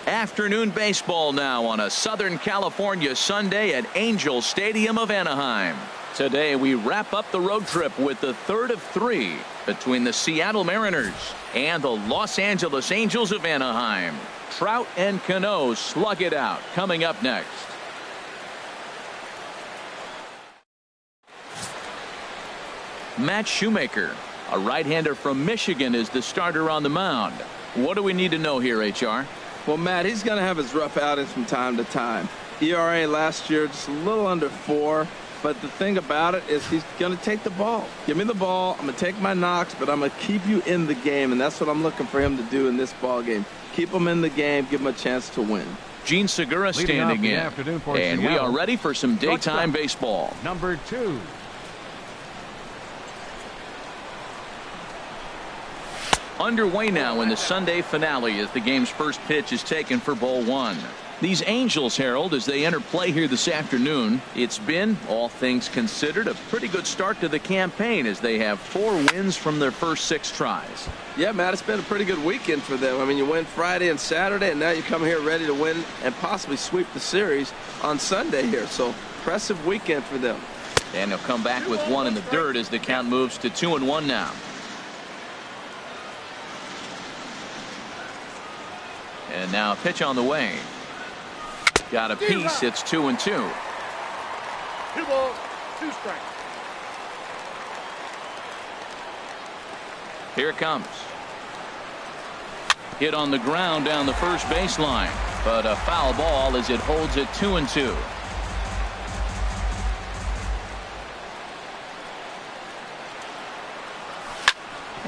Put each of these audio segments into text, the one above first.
Afternoon baseball now on a Southern California Sunday at Angel Stadium of Anaheim. Today we wrap up the road trip with the third of three between the Seattle Mariners and the Los Angeles Angels of Anaheim. Trout and Cano slug it out coming up next. Matt Shoemaker, a right-hander from Michigan, is the starter on the mound. What do we need to know here, HR? Well, Matt, he's going to have his rough outings from time to time. ERA last year just a little under 4. But the thing about it is he's going to take the ball. Give me the ball. I'm going to take my knocks, but I'm going to keep you in the game. And that's what I'm looking for him to do in this ball game. Keep him in the game. Give him a chance to win. Gene Segura standing in. And we are ready for some daytime baseball. Number 2. Underway now in the Sunday finale as the game's first pitch is taken for ball 1. These Angels, Harold, as they enter play here this afternoon, it's been, all things considered, a pretty good start to the campaign as they have 4 wins from their first 6 tries. Yeah, Matt, it's been a pretty good weekend for them. I mean, you win Friday and Saturday, and now you come here ready to win and possibly sweep the series on Sunday here. So, impressive weekend for them. And they'll come back with 1 in the dirt as the count moves to 2-1 now. And now a pitch on the way. Got a piece. It's 2-2. 2 balls, 2 strikes. Here it comes. Hit on the ground down the first baseline, but a foul ball as it holds it 2-2.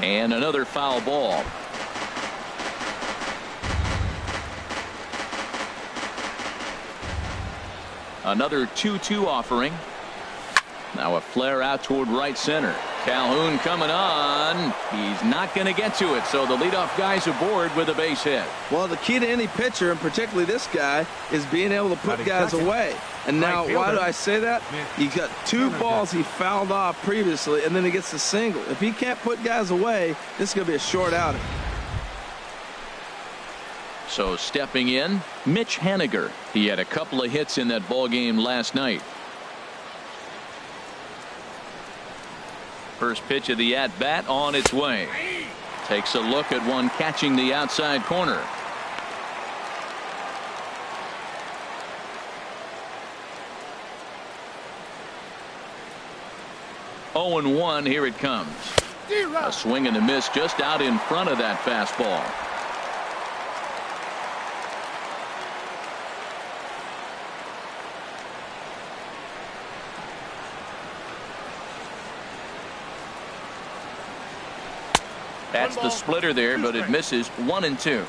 And another foul ball. Another 2-2 offering. Now a flare out toward right center. Calhoun coming on. He's not going to get to it, so the leadoff guy's aboard with a base hit. Well, the key to any pitcher, and particularly this guy, is being able to put guys away. And now, why do I say that? He got 2 balls he fouled off previously, and then he gets a single. If he can't put guys away, this is going to be a short outing. So stepping in, Mitch Haniger. He had a couple of hits in that ball game last night. First pitch of the at-bat on its way. Takes a look at one catching the outside corner. Oh and 1. Here it comes. A swing and a miss just out in front of that fastball. That's the splitter there, but it misses. 1-2.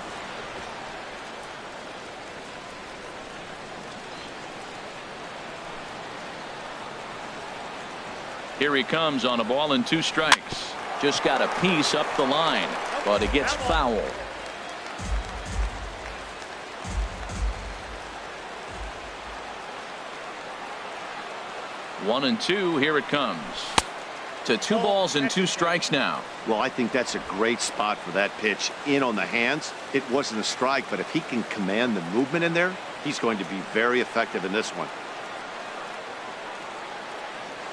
Here he comes on a ball and 2 strikes. Just got a piece up the line, but it gets foul. 1-2. Here it comes. To 2 balls and 2 strikes now. Well, I think that's a great spot for that pitch. In on the hands. It wasn't a strike, but if he can command the movement in there, he's going to be very effective in this one.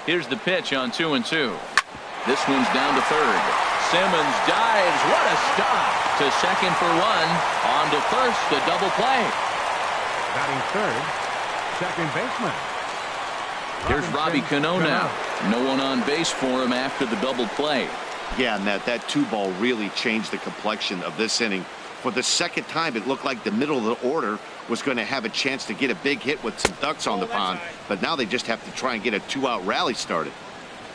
Here's the pitch on 2-2. This one's down to third. Simmons dives. What a stop. To second for 1. On to first. A double play. Batting third, second baseman. Here's Robbie Cano now. No one on base for him after the double play. Yeah, and that 2 ball really changed the complexion of this inning. For the second time, it looked like the middle of the order was going to have a chance to get a big hit with some ducks on the pond, but now they just have to try and get a 2-out rally started.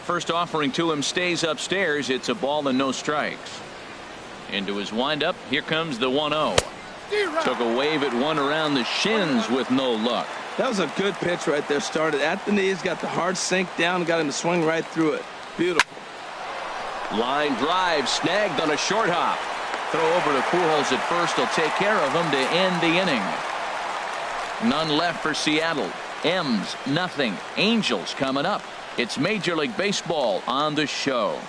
First offering to him stays upstairs. It's a ball and no strikes. Into his windup. Here comes the 1-0. Took a wave at one around the shins with no luck. That was a good pitch right there. Started at the knees, got the hard sink down, got him to swing right through it. Beautiful. Line drive snagged on a short hop. Throw over to Pujols at first. He'll take care of him to end the inning. None left for Seattle. M's nothing. Angels coming up. It's Major League Baseball on the show.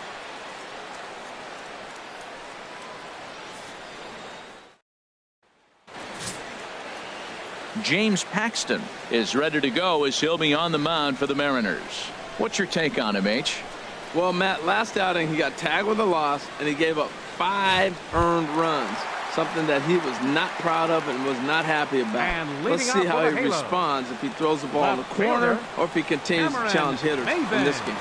James Paxton is ready to go as he'll be on the mound for the Mariners. What's your take on him, H? Well, Matt, last outing he got tagged with a loss, and he gave up 5 earned runs, something that he was not proud of and was not happy about. Let's see how he responds if he throws the ball in the corner or if he continues to challenge hitters in this game.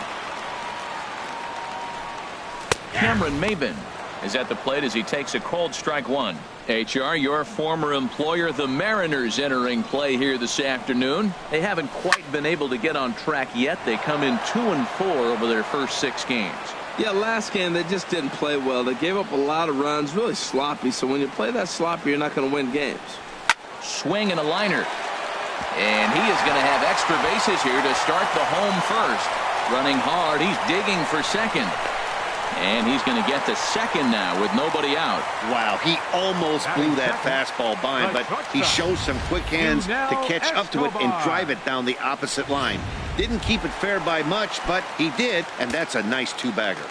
Cameron Maben is at the plate as he takes a cold strike one. HR, your former employer, the Mariners, entering play here this afternoon. They haven't quite been able to get on track yet. They come in 2-4 over their first 6 games. Yeah, last game they just didn't play well. They gave up a lot of runs, really sloppy. So when you play that sloppy, you're not going to win games. Swing and a liner. And he is going to have extra bases here to start the home first. Running hard, he's digging for second. And he's going to get to second now with nobody out. Wow, he almost blew that fastball by him, but he shows some quick hands to catch up to it and drive it down the opposite line. Didn't keep it fair by much, but he did, and that's a nice 2-bagger.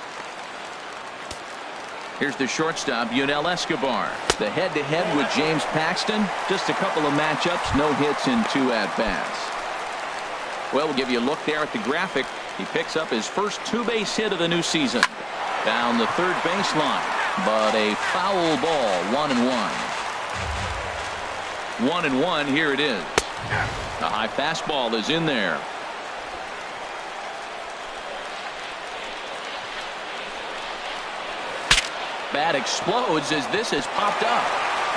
Here's the shortstop, Yunel Escobar. The head-to-head with James Paxton. Just a couple of matchups, no hits in 2 at-bats. Well, we'll give you a look there at the graphic. He picks up his first 2-base hit of the new season. Down the third baseline, but a foul ball, 1-1. 1-1, here it is. The high fastball is in there. Bat explodes as this has popped up.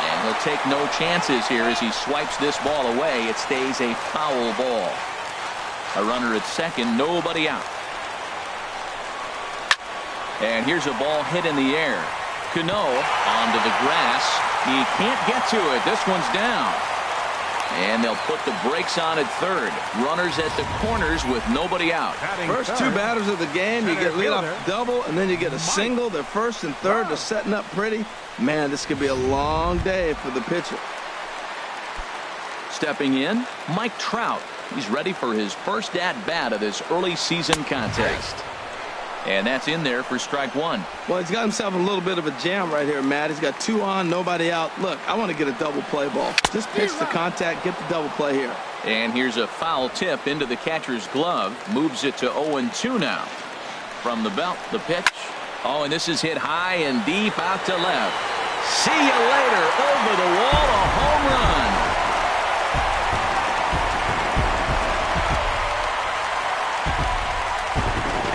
And he'll take no chances here as he swipes this ball away. It stays a foul ball. A runner at second, nobody out. And here's a ball hit in the air. Cano onto the grass. He can't get to it. This one's down. And they'll put the brakes on at third. Runners at the corners with nobody out. First 2 batters of the game, you get leadoff double, and then you get a single. They're first and third. They're setting up pretty. Man, this could be a long day for the pitcher. Stepping in, Mike Trout. He's ready for his first at-bat of this early season contest. And that's in there for strike 1. Well, he's got himself a little bit of a jam right here, Matt. He's got 2 on, nobody out. Look, I want to get a double play ball. Just pitch the contact, get the double play here. And here's a foul tip into the catcher's glove. Moves it to 0-2 now. From the belt, the pitch. Oh, and this is hit high and deep out to left. See you later. Over the wall, a home run.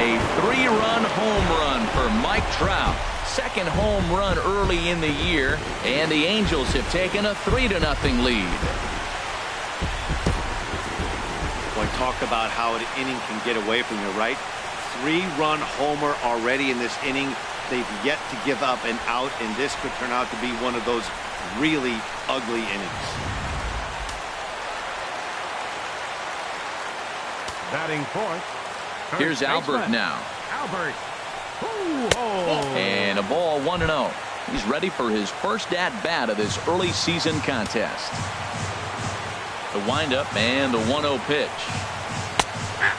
A 3-run home run for Mike Trout. Second home run early in the year, and the Angels have taken a 3-0 lead. Boy, talk about how an inning can get away from you, right? 3-run homer already in this inning. They've yet to give up an out, and this could turn out to be one of those really ugly innings. Batting fourth. Here's Albert now. Albert. And a ball, 1-0. He's ready for his first at-bat of this early season contest. The windup and the 1-0 pitch.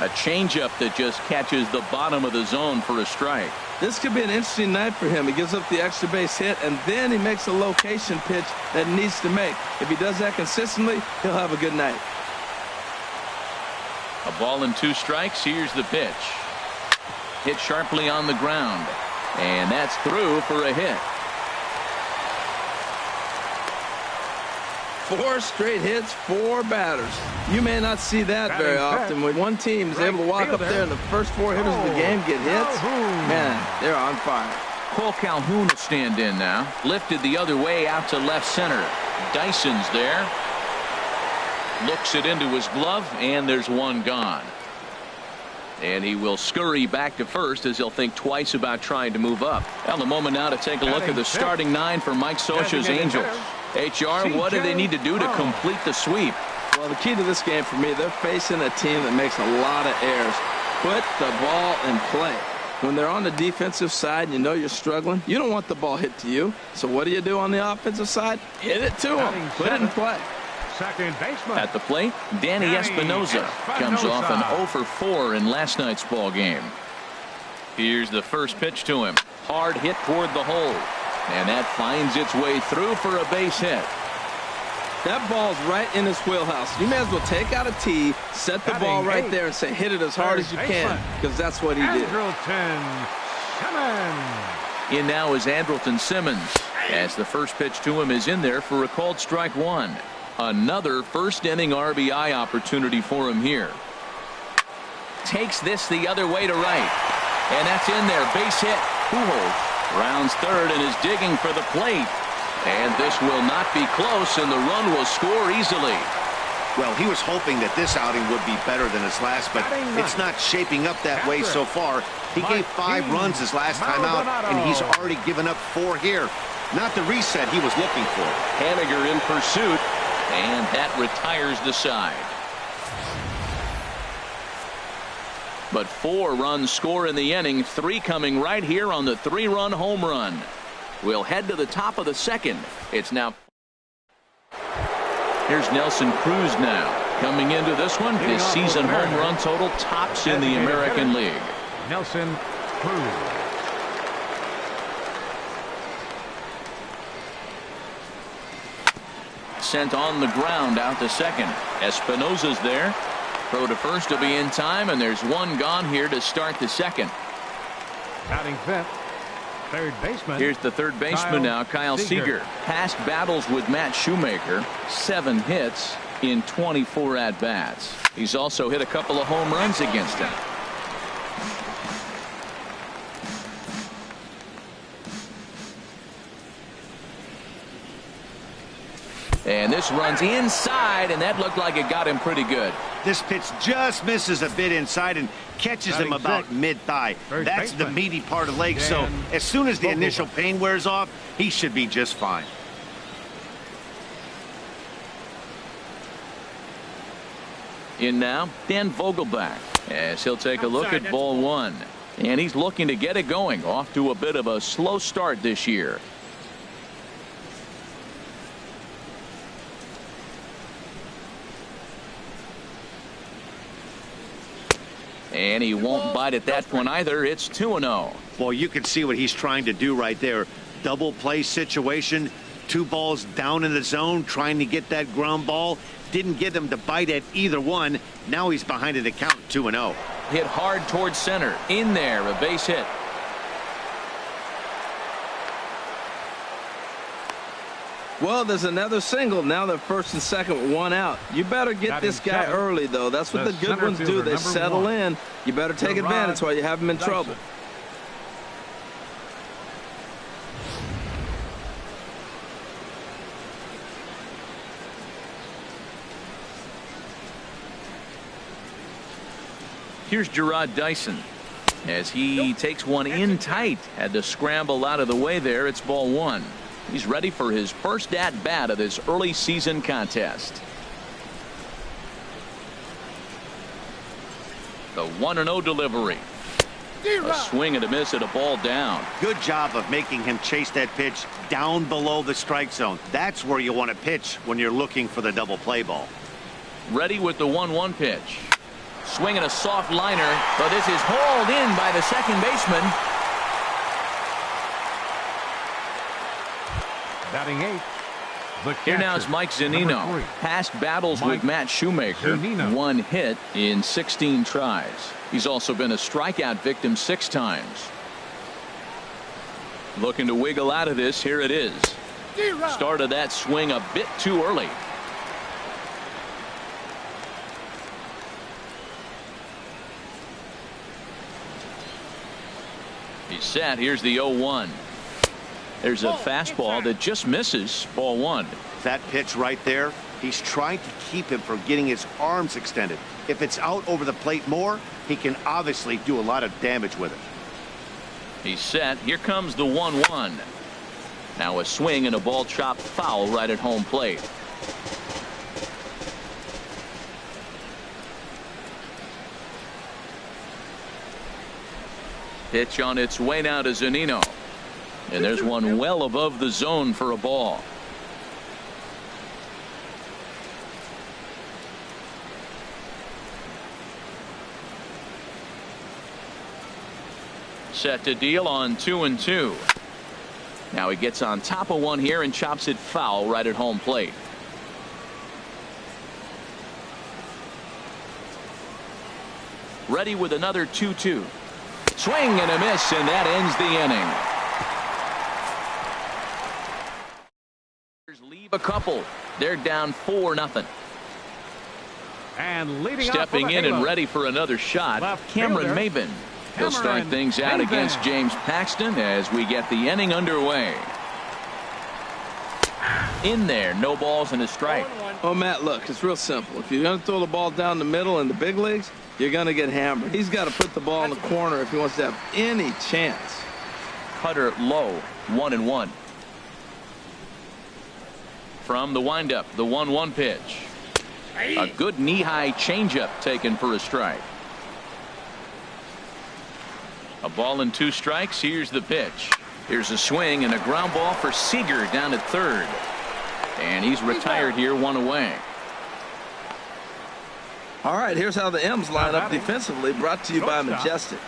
A changeup that just catches the bottom of the zone for a strike. This could be an interesting night for him. He gives up the extra base hit, and then he makes a location pitch that he needs to make. If he does that consistently, he'll have a good night. A ball and 2 strikes. Here's the pitch. Hit sharply on the ground. And that's through for a hit. 4 straight hits, 4 batters. You may not see that very often. When one team is able to walk up there and the first 4 hitters of the game get hits, man, they're on fire. Cole Calhoun will stand in now. Lifted the other way out to left center. Dyson's there. Looks it into his glove, and there's one gone. And he will scurry back to first as he'll think twice about trying to move up. Well, the moment now to take a look at the starting 9 for Mike Scioscia's Angels. HR, what do they need to do to complete the sweep? Well, the key to this game for me, they're facing a team that makes a lot of errors. Put the ball in play. When they're on the defensive side and you know you're struggling, you don't want the ball hit to you. So what do you do on the offensive side? Hit it to them. Put it in play. Second baseman. At the plate, Danny Espinosa comes off an 0 for 4 in last night's ball game. Here's the first pitch to him. Hard hit toward the hole. And that finds its way through for a base hit. That ball's right in his wheelhouse. You may as well take out a tee, set the ball right there, and say, hit it as hard as you can, because that's what he did. Andrelton Simmons. In now is Andrelton Simmons, as the first pitch to him is in there for a called strike one. Another first inning RBI opportunity for him here. Takes this the other way to right. And that's in there. Base hit. Pujols rounds third and is digging for the plate. And this will not be close, and the run will score easily. Well, he was hoping that this outing would be better than his last, but it's not shaping up that way so far. He gave 5 runs his last time out, and he's already given up 4 here. Not the reset he was looking for. Haniger in pursuit, and that retires the side. But 4 runs score in the inning, 3 coming right here on the 3-run home run. We'll head to the top of the second. It's now. Here's Nelson Cruz now. Coming into this one, his season home run total tops in the American League. Nelson Cruz. Sent on the ground out to second. Espinosa's there. Throw to first will be in time, and there's 1 gone here to start the second. Batting fifth, third baseman. Here's the third baseman now, Kyle Seager. Past battles with Matt Shoemaker, 7 hits in 24 at-bats. He's also hit a couple of home runs against him. And this runs inside, and that looked like it got him pretty good. This pitch just misses a bit inside and catches him about mid-thigh. That's the meaty part of leg, so as soon as the initial pain wears off, he should be just fine. In now, Dan Vogelbach, as he'll take a look at ball 1. And he's looking to get it going, off to a bit of a slow start this year. And he won't bite at that one either. It's 2-0. Well, you can see what he's trying to do right there. Double play situation. 2 balls down in the zone, trying to get that ground ball. Didn't get him to bite at either one. Now he's behind an account 2-0. Hit hard towards center. In there, a base hit. Well, there's another single. Now they're first and second, 1 out. You better get this guy early, though. That's what the good ones do. They settle in. You better take advantage while you have him in trouble. Here's Gerard Dyson as he takes one in tight. Had to scramble out of the way there. It's ball 1. He's ready for his first at-bat of this early season contest. The 1-0 delivery. A swing and a miss at a ball down. Good job of making him chase that pitch down below the strike zone. That's where you want to pitch when you're looking for the double play ball. Ready with the 1-1 pitch. Swinging a soft liner, but this is hauled in by the second baseman. Batting 8th. Here now is Mike Zunino. Past battles with Matt Shoemaker. 1 hit in 16 tries. He's also been a strikeout victim 6 times. Looking to wiggle out of this. Here it is. Started that swing a bit too early. He's set. Here's the 0-1. There's a fastball that just misses. Ball 1. That pitch right there, he's trying to keep him from getting his arms extended. If it's out over the plate more, he can obviously do a lot of damage with it. He's set. Here comes the 1-1. Now a swing and a ball chopped foul right at home plate. Pitch on its way now to Zunino. And there's one well above the zone for a ball. Set to deal on 2-2. Now he gets on top of one here and chops it foul right at home plate. ready with another 2-2. Swing and a miss, and that ends the inning. Leave a couple. They're down 4-0. And leading stepping in and ready for another shot, Cameron Maben. He'll start things out against James Paxton as we get the inning underway. In there, no balls and a strike. Oh, Matt, look, it's real simple. If you're going to throw the ball down the middle in the big leagues, you're going to get hammered. He's got to put the ball in the corner if he wants to have any chance. Cutter low, 1-1. From the windup, the 1-1 pitch. A good knee-high changeup taken for a strike. A ball and 2 strikes. Here's the pitch. Here's a swing and a ground ball for Seager down at third. And he's retired here, 1 away. All right, here's how the M's line up defensively, brought to you by Majestic.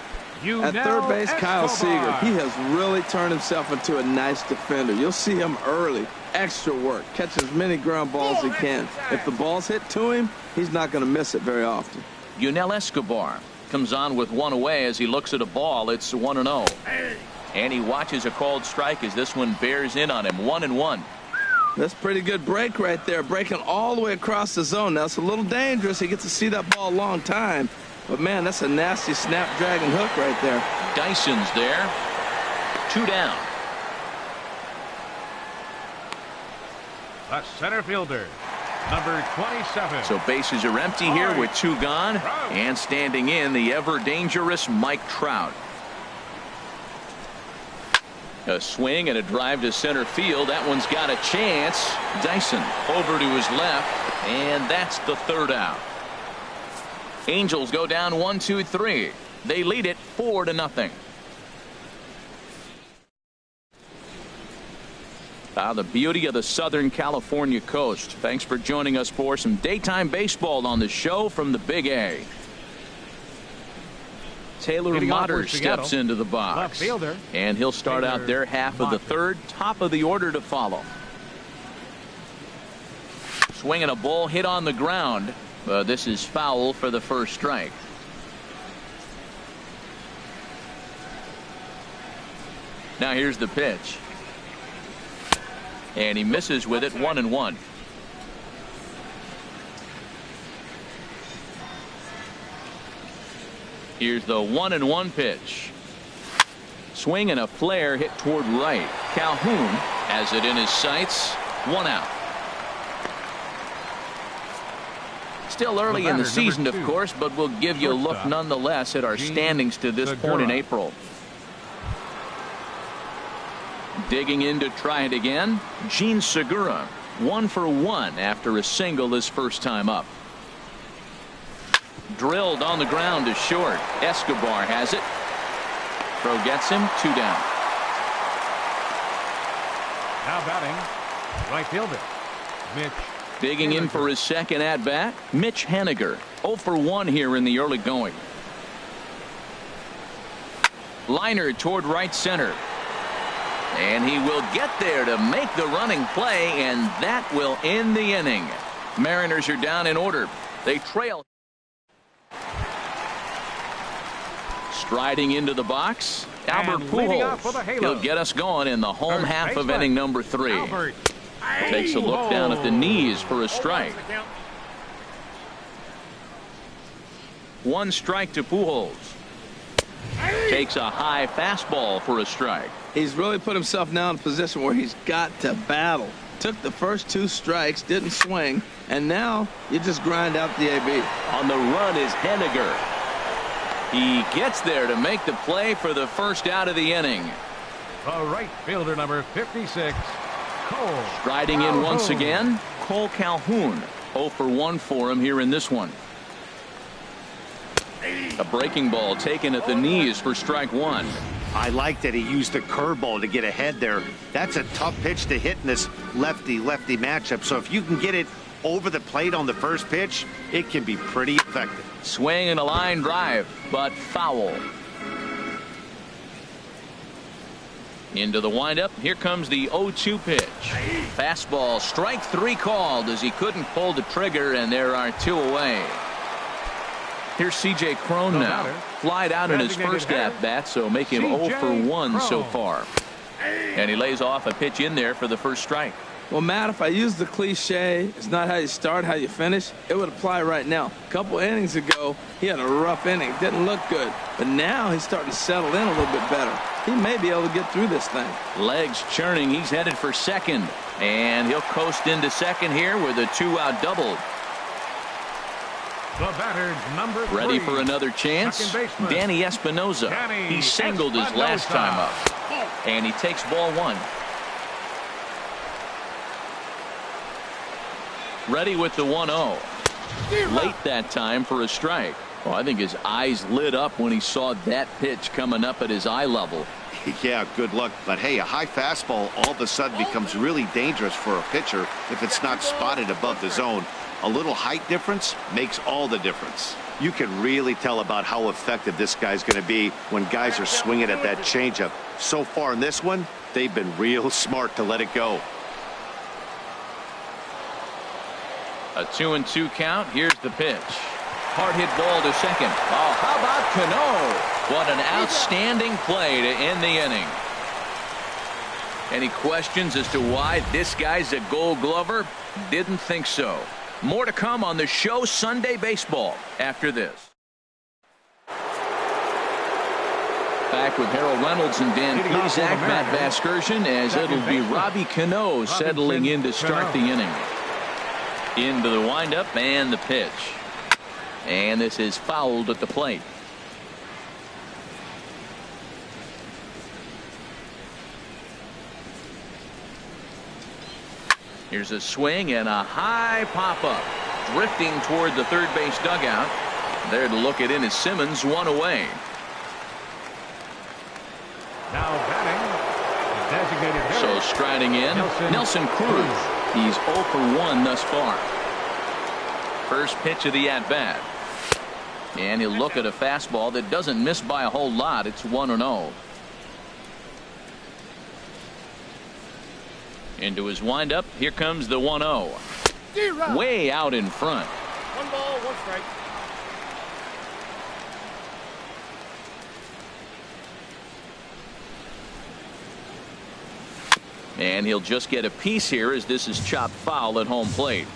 At third base, Kyle Seager. He has really turned himself into a nice defender. You'll see him early. Extra work. Catch as many ground balls as he can. If the ball's hit to him, he's not going to miss it very often. Yunel Escobar comes on with 1 away as he looks at a ball. It's 1-0. And he watches a called strike as this one bears in on him. 1-1. That's a pretty good break right there. Breaking all the way across the zone. Now, it's a little dangerous. He gets to see that ball a long time. But, man, that's a nasty snapdragon hook right there. Dyson's there. 2 down. The center fielder, number 27. So bases are empty here with 2 gone. And standing in, the ever-dangerous Mike Trout. A swing and a drive to center field. That one's got a chance. Dyson over to his left. And that's the 3rd out. Angels go down 1-2-3. They lead it 4-0. The beauty of the Southern California coast. Thanks for joining us for some daytime baseball on the show from the Big A. Taylor Motter steps into the box. And he'll start out their half of the 3rd. Top of the order to follow. Swinging a ball hit on the ground. This is foul for the 1st strike. Now here's the pitch. And he misses with it. 1-1. Here's the 1-1 pitch. Swing and a flare hit toward right. Calhoun has it in his sights. 1 out. Still early in the season, of course, but we'll give you a look nonetheless at our standings to this point in April. Digging in to try it again, Gene Segura, 1 for 1 after a single his first time up. Drilled on the ground to short. Escobar has it. Throw gets him. 2 down. Now batting, right fielder, Mitch. Digging in for his 2nd at bat, Mitch Haniger. 0 for 1 here in the early going. Liner toward right center. And he will get there to make the running play, and that will end the inning. Mariners are down in order. They trail. Striding into the box, Albert Pujols. He'll get us going in the home half of inning number 3. Takes a look down at the knees for a strike. 1 strike to Pujols. Takes a high fastball for a strike. He's really put himself now in a position where he's got to battle. Took the first 2 strikes, didn't swing, and now you just grind out the AB. On the run is Haniger. He gets there to make the play for the 1st out of the inning. The right fielder, number 56, Cole. Striding in once again, Cole Calhoun. 0 for 1 for him here in this one. A breaking ball taken at the knees for strike 1. I like that he used the curveball to get ahead there. That's a tough pitch to hit in this lefty-lefty matchup. So if you can get it over the plate on the first pitch, it can be pretty effective. Swing and a line drive, but foul. Into the windup. Here comes the 0-2 pitch. Fastball, strike 3 called as he couldn't pull the trigger, and there are 2 away. Here's C.J. Cron now. Flied out in his first at-bat, so make him 0 for 1 so far. And he lays off a pitch in there for the first strike. Well, Matt, if I use the cliche, it's not how you start, how you finish, it would apply right now. A couple innings ago, he had a rough inning. Didn't look good. But now he's starting to settle in a little bit better. He may be able to get through this thing. Legs churning. He's headed for second. And he'll coast into second here with a 2-out double. The batter, number 3. Ready for another chance? Danny Espinoza. He singled his last time up. And he takes ball 1. Ready with the 1-0. Late that time for a strike. Well, I think his eyes lit up when he saw that pitch coming up at his eye level. Yeah, good luck. But hey, a high fastball all of a sudden becomes really dangerous for a pitcher if it's not spotted above the zone. A little height difference makes all the difference. You can really tell about how effective this guy's going to be when guys are swinging at that changeup. So far in this one, they've been real smart to let it go. A 2-2 count. Here's the pitch. Hard hit ball to second. Oh, how about Cano? What an outstanding play to end the inning. Any questions as to why this guy's a Gold Glover? Didn't think so. More to come on the show Sunday Baseball after this. Back with Harold Reynolds and Dan Plesac, Matt Vasgersian, as it'll be Robbie Cano settling in to start the inning. Into the windup and the pitch. And this is fouled at the plate. Here's a swing and a high pop-up. Drifting toward the third base dugout. There to look it in is Simmons, 1 away. Now batting, designated hitter. So striding in, Nelson Cruz. He's 0 for 1 thus far. First pitch of the at-bat. And he'll look at a fastball that doesn't miss by a whole lot. It's 1-0. Into his windup. Here comes the 1-0. Way out in front. 1 ball, 1 strike. And he'll just get a piece here as this is chopped foul at home plate.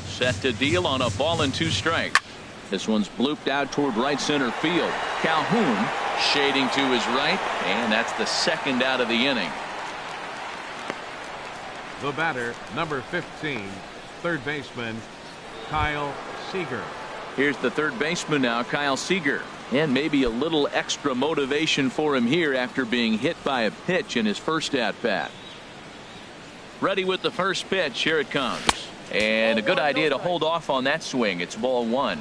Set to deal on a ball and 2 strikes. This one's blooped out toward right center field. Calhoun shading to his right, and that's the second out of the inning. The batter, number 15, third baseman, Kyle Seager. Here's the third baseman now, Kyle Seager. And maybe a little extra motivation for him here after being hit by a pitch in his first at-bat. Ready with the first pitch. Here it comes. And a good idea to hold off on that swing. It's ball 1.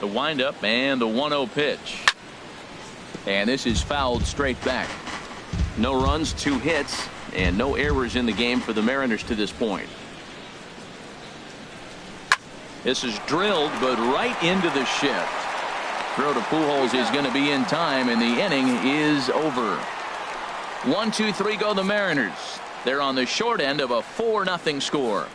The windup and the 1-0 pitch. And this is fouled straight back. No runs, 2 hits, and no errors in the game for the Mariners to this point. This is drilled, but right into the shift. Throw to Pujols is going to be in time, and the inning is over. 1, 2, 3 go the Mariners. They're on the short end of a 4-0 score.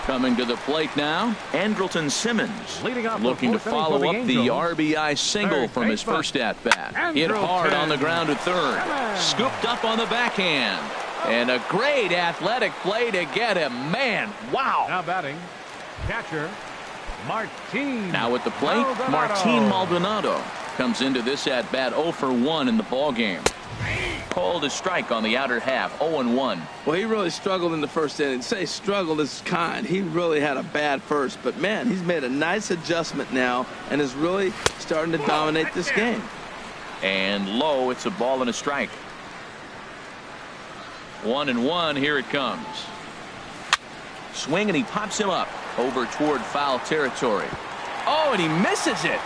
Coming to the plate now, Andrelton Simmons looking to follow up the RBI single from his first at-bat. Hit hard on the ground to third. Scooped up on the backhand. And a great athletic play to get him. Man, wow. Now batting, catcher, Martin. Now at the plate, Martin Maldonado comes into this at-bat 0 for 1 in the ballgame. Called a strike on the outer half, 0-1. Well, he really struggled in the first inning. Say struggled is kind. He really had a bad first. But, man, he's made a nice adjustment now and is really starting to dominate this game. And low, it's a ball and a strike. 1-1, here it comes. Swing, and he pops him up over toward foul territory. Oh, and he misses it.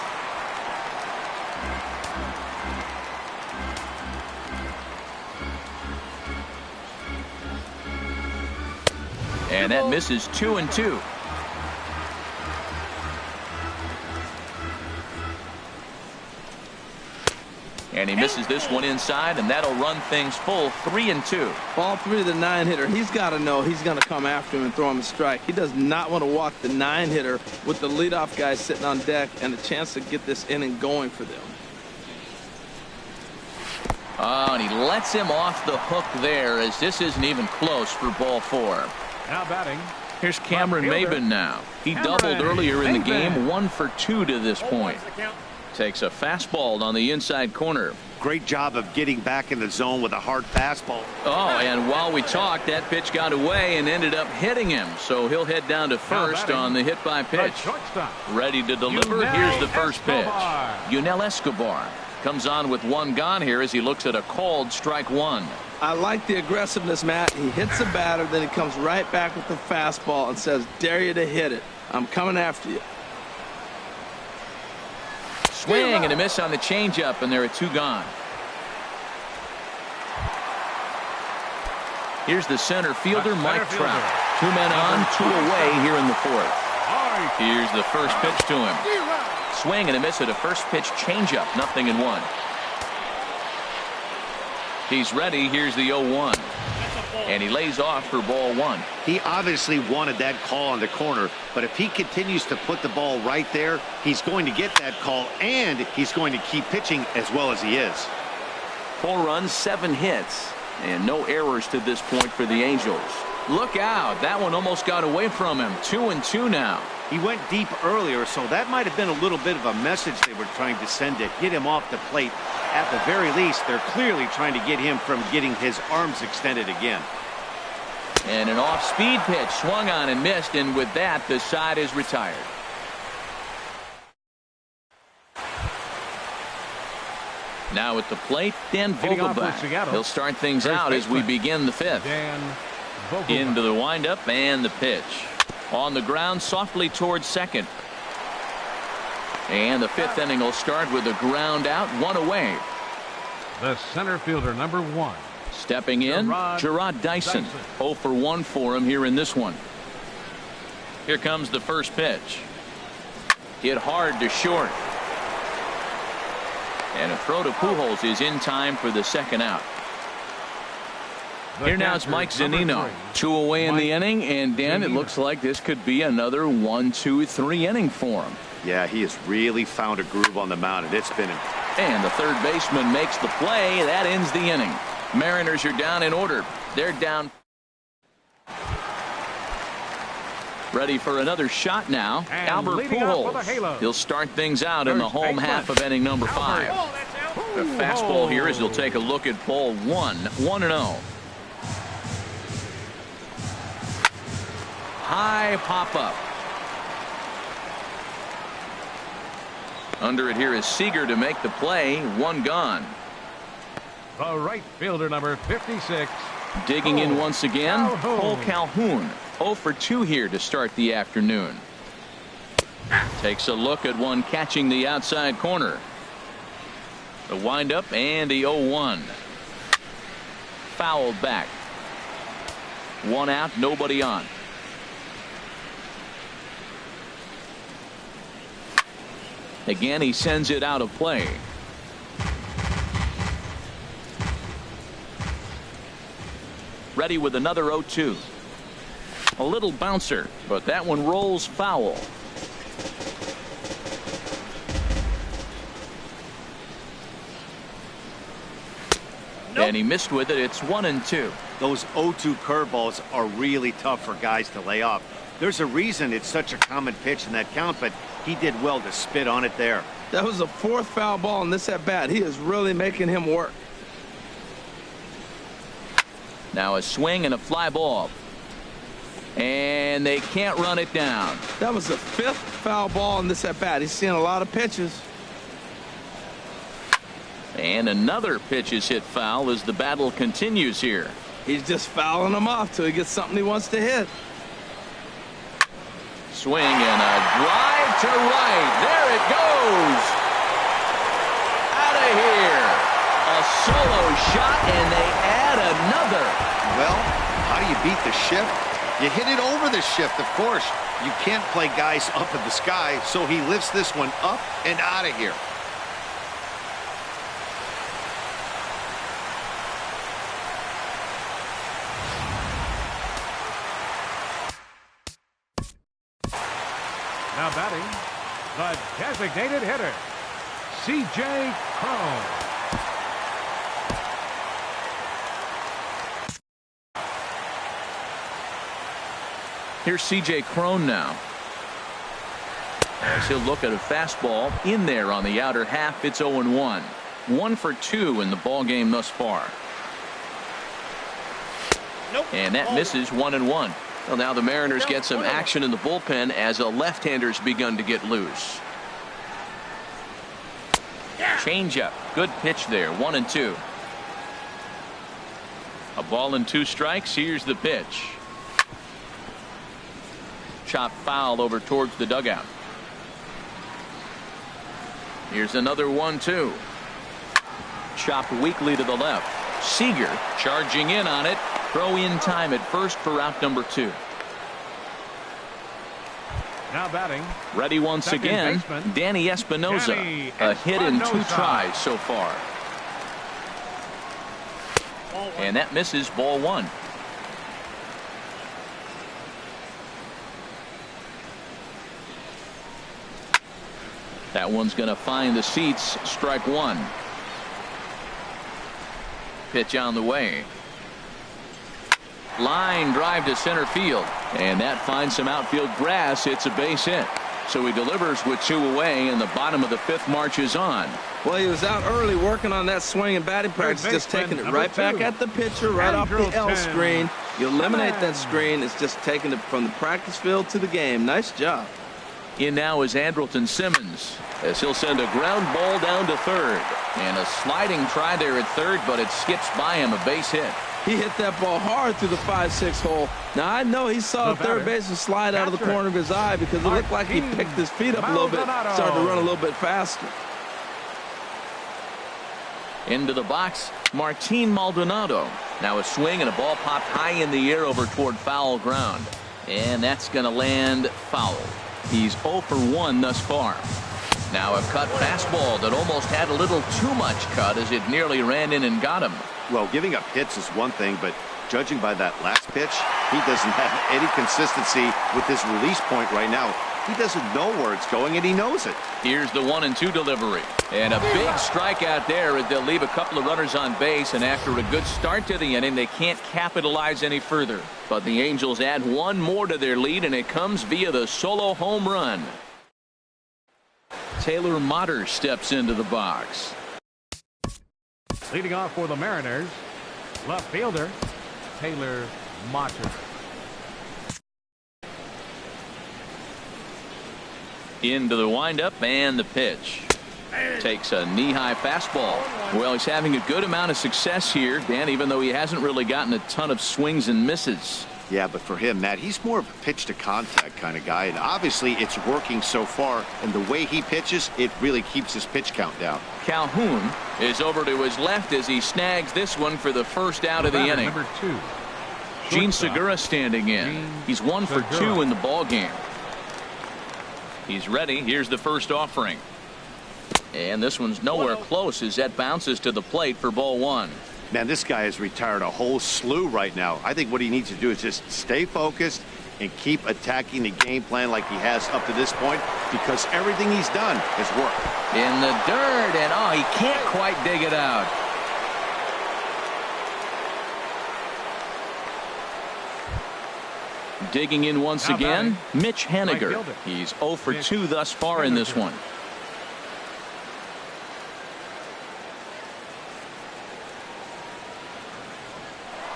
And that misses 2-2. And he misses this one inside, and that'll run things full 3-2. Ball 3 to the 9-hitter. He's got to know he's going to come after him and throw him a strike. He does not want to walk the 9-hitter with the leadoff guy sitting on deck and a chance to get this inning going for them. Oh, and he lets him off the hook there, as this isn't even close for ball 4. Now batting. Here's Cameron Maben now. He doubled earlier in the game, 1 for 2 to this point. Takes a fastball on the inside corner. Great job of getting back in the zone with a hard fastball. Oh, and while we talked, that pitch got away and ended up hitting him. So he'll head down to first on the hit by pitch. Ready to deliver. Here's the first pitch. Yunel Escobar comes on with 1 gone here as he looks at a called strike 1. I like the aggressiveness, Matt. He hits the batter, then he comes right back with the fastball and says, dare you to hit it. I'm coming after you. Swing and a miss on the changeup, and there are 2 gone. Here's the center fielder, Mike Trout. 2 men on, 2 away here in the 4th. Here's the first pitch to him. Swing and a miss at a first pitch changeup, 0-1. He's ready. Here's the 0-1. And he lays off for ball 1. He obviously wanted that call on the corner, but if he continues to put the ball right there, he's going to get that call, and he's going to keep pitching as well as he is. 4 runs, 7 hits, and no errors to this point for the Angels. Look out. That one almost got away from him. 2-2 now. He went deep earlier, so that might have been a little bit of a message they were trying to send to get him off the plate. At the very least, they're clearly trying to get him from getting his arms extended again. And an off-speed pitch swung on and missed, and with that, the side is retired. Now at the plate, Dan Vogelbach. He'll start things out as we begin the 5th. Into the windup and the pitch. On the ground, softly towards second. And the 5th inning will start with a ground out, 1 away. The center fielder, number 1. Stepping in, Gerard Dyson. 0 for 1 for him here in this one. Here comes the first pitch. Hit hard to short. And a throw to Pujols is in time for the 2nd out. Here now is Mike Zunino. 2 away in the inning, and Dan, it looks like this could be another 1, 2, 3 inning for him. Yeah, he has really found a groove on the mound, and it's been. And the third baseman makes the play. That ends the inning. Mariners are down in order. They're down. Ready for another shot now. And Albert Pujols. He'll start things out in the home half of inning number 5. A fastball here as he'll take a look at ball 1. 1-0. High pop up. Under it here is Seager to make the play. 1 gone. The right fielder, number 56. Digging in once again, Cole Calhoun. 0 for 2 here to start the afternoon. Takes a look at one catching the outside corner. The windup and the 0-1. Fouled back. 1 out, nobody on. Again, he sends it out of play. Ready with another 0-2. A little bouncer, but that one rolls foul. Nope. And he missed with it. It's 1-2. Those 0-2 curveballs are really tough for guys to lay off. There's a reason it's such a common pitch in that count, but he did well to spit on it there. That was the 4th foul ball in this at bat. He is really making him work. Now a swing and a fly ball. And they can't run it down. That was the 5th foul ball in this at bat. He's seeing a lot of pitches. And another pitch is hit foul as the battle continues here. He's just fouling them off till he gets something he wants to hit. Swing and a drive to right. There it goes. Out of here. A solo shot, and they add another. Well, how do you beat the shift? You hit it over the shift, of course. You can't play guys up in the sky, so he lifts this one up and out of here. Now batting, the designated hitter, C.J. Cron. Here's C.J. Cron now. As he'll look at a fastball in there on the outer half. It's 0-1. 1 for 2 in the ball game thus far. Nope. And that misses 1-1. Well, now the Mariners get some action in the bullpen as a left-hander's begun to get loose. Changeup. Good pitch there. 1-2. A ball and 2 strikes. Here's the pitch. Chop foul over towards the dugout. Here's another 1-2. Chopped weakly to the left. Seager charging in on it. Throw in time at first for out number 2. Now batting. Ready once again. Baseman, Danny Espinosa. A hit in 2 tries so far. And that misses ball 1. That one's going to find the seats. Strike 1. Pitch on the way. Line drive to center field. And that finds some outfield grass. It's a base hit. So he delivers with 2 away, and the bottom of the 5th marches on. Well, he was out early working on that swing and batting practice, just taking it right back at the pitcher, right off the L screen. You eliminate that screen. It's just taking it from the practice field to the game. Nice job. In now is Andrelton Simmons, as he'll send a ground ball down to third. And a sliding try there at third, but it skips by him, a base hit. He hit that ball hard through the 5-6 hole. Now, I know he saw the third baseman slide out of the corner of his eye because it looked like he picked his feet up a little bit, started to run a little bit faster. Into the box, Martin Maldonado. Now a swing and a ball popped high in the air over toward foul ground. And that's going to land foul. He's 0 for 1 thus far. Now a cut fastball that almost had a little too much cut as it nearly ran in and got him. Well, giving up hits is one thing, but judging by that last pitch, he doesn't have any consistency with his release point right now. He doesn't know where it's going, and he knows it. Here's the 1-2 delivery. And a big strikeout there as they'll leave a couple of runners on base, and after a good start to the inning, they can't capitalize any further. But the Angels add 1 more to their lead, and it comes via the solo home run. Taylor Motter steps into the box. Leading off for the Mariners, left fielder Taylor Motter. Into the windup and the pitch. Takes a knee-high fastball. Well, he's having a good amount of success here, Dan, even though he hasn't really gotten a ton of swings and misses. Yeah, but for him, Matt, he's more of a pitch-to-contact kind of guy, and obviously it's working so far, and the way he pitches, it really keeps his pitch count down. Calhoun is over to his left as he snags this one for the first out of the inning. Number 2. Gene Segura standing in. He's 1 for 2 in the ball game. He's ready. Here's the first offering. And this one's nowhere close as that bounces to the plate for ball 1. Man, this guy has retired a whole slew right now. I think what he needs to do is just stay focused and keep attacking the game plan like he has up to this point, because everything he's done has worked. In the dirt, and oh, he can't quite dig it out. Digging in once again, Mitch Haniger. He's 0 for 2 thus far in this one.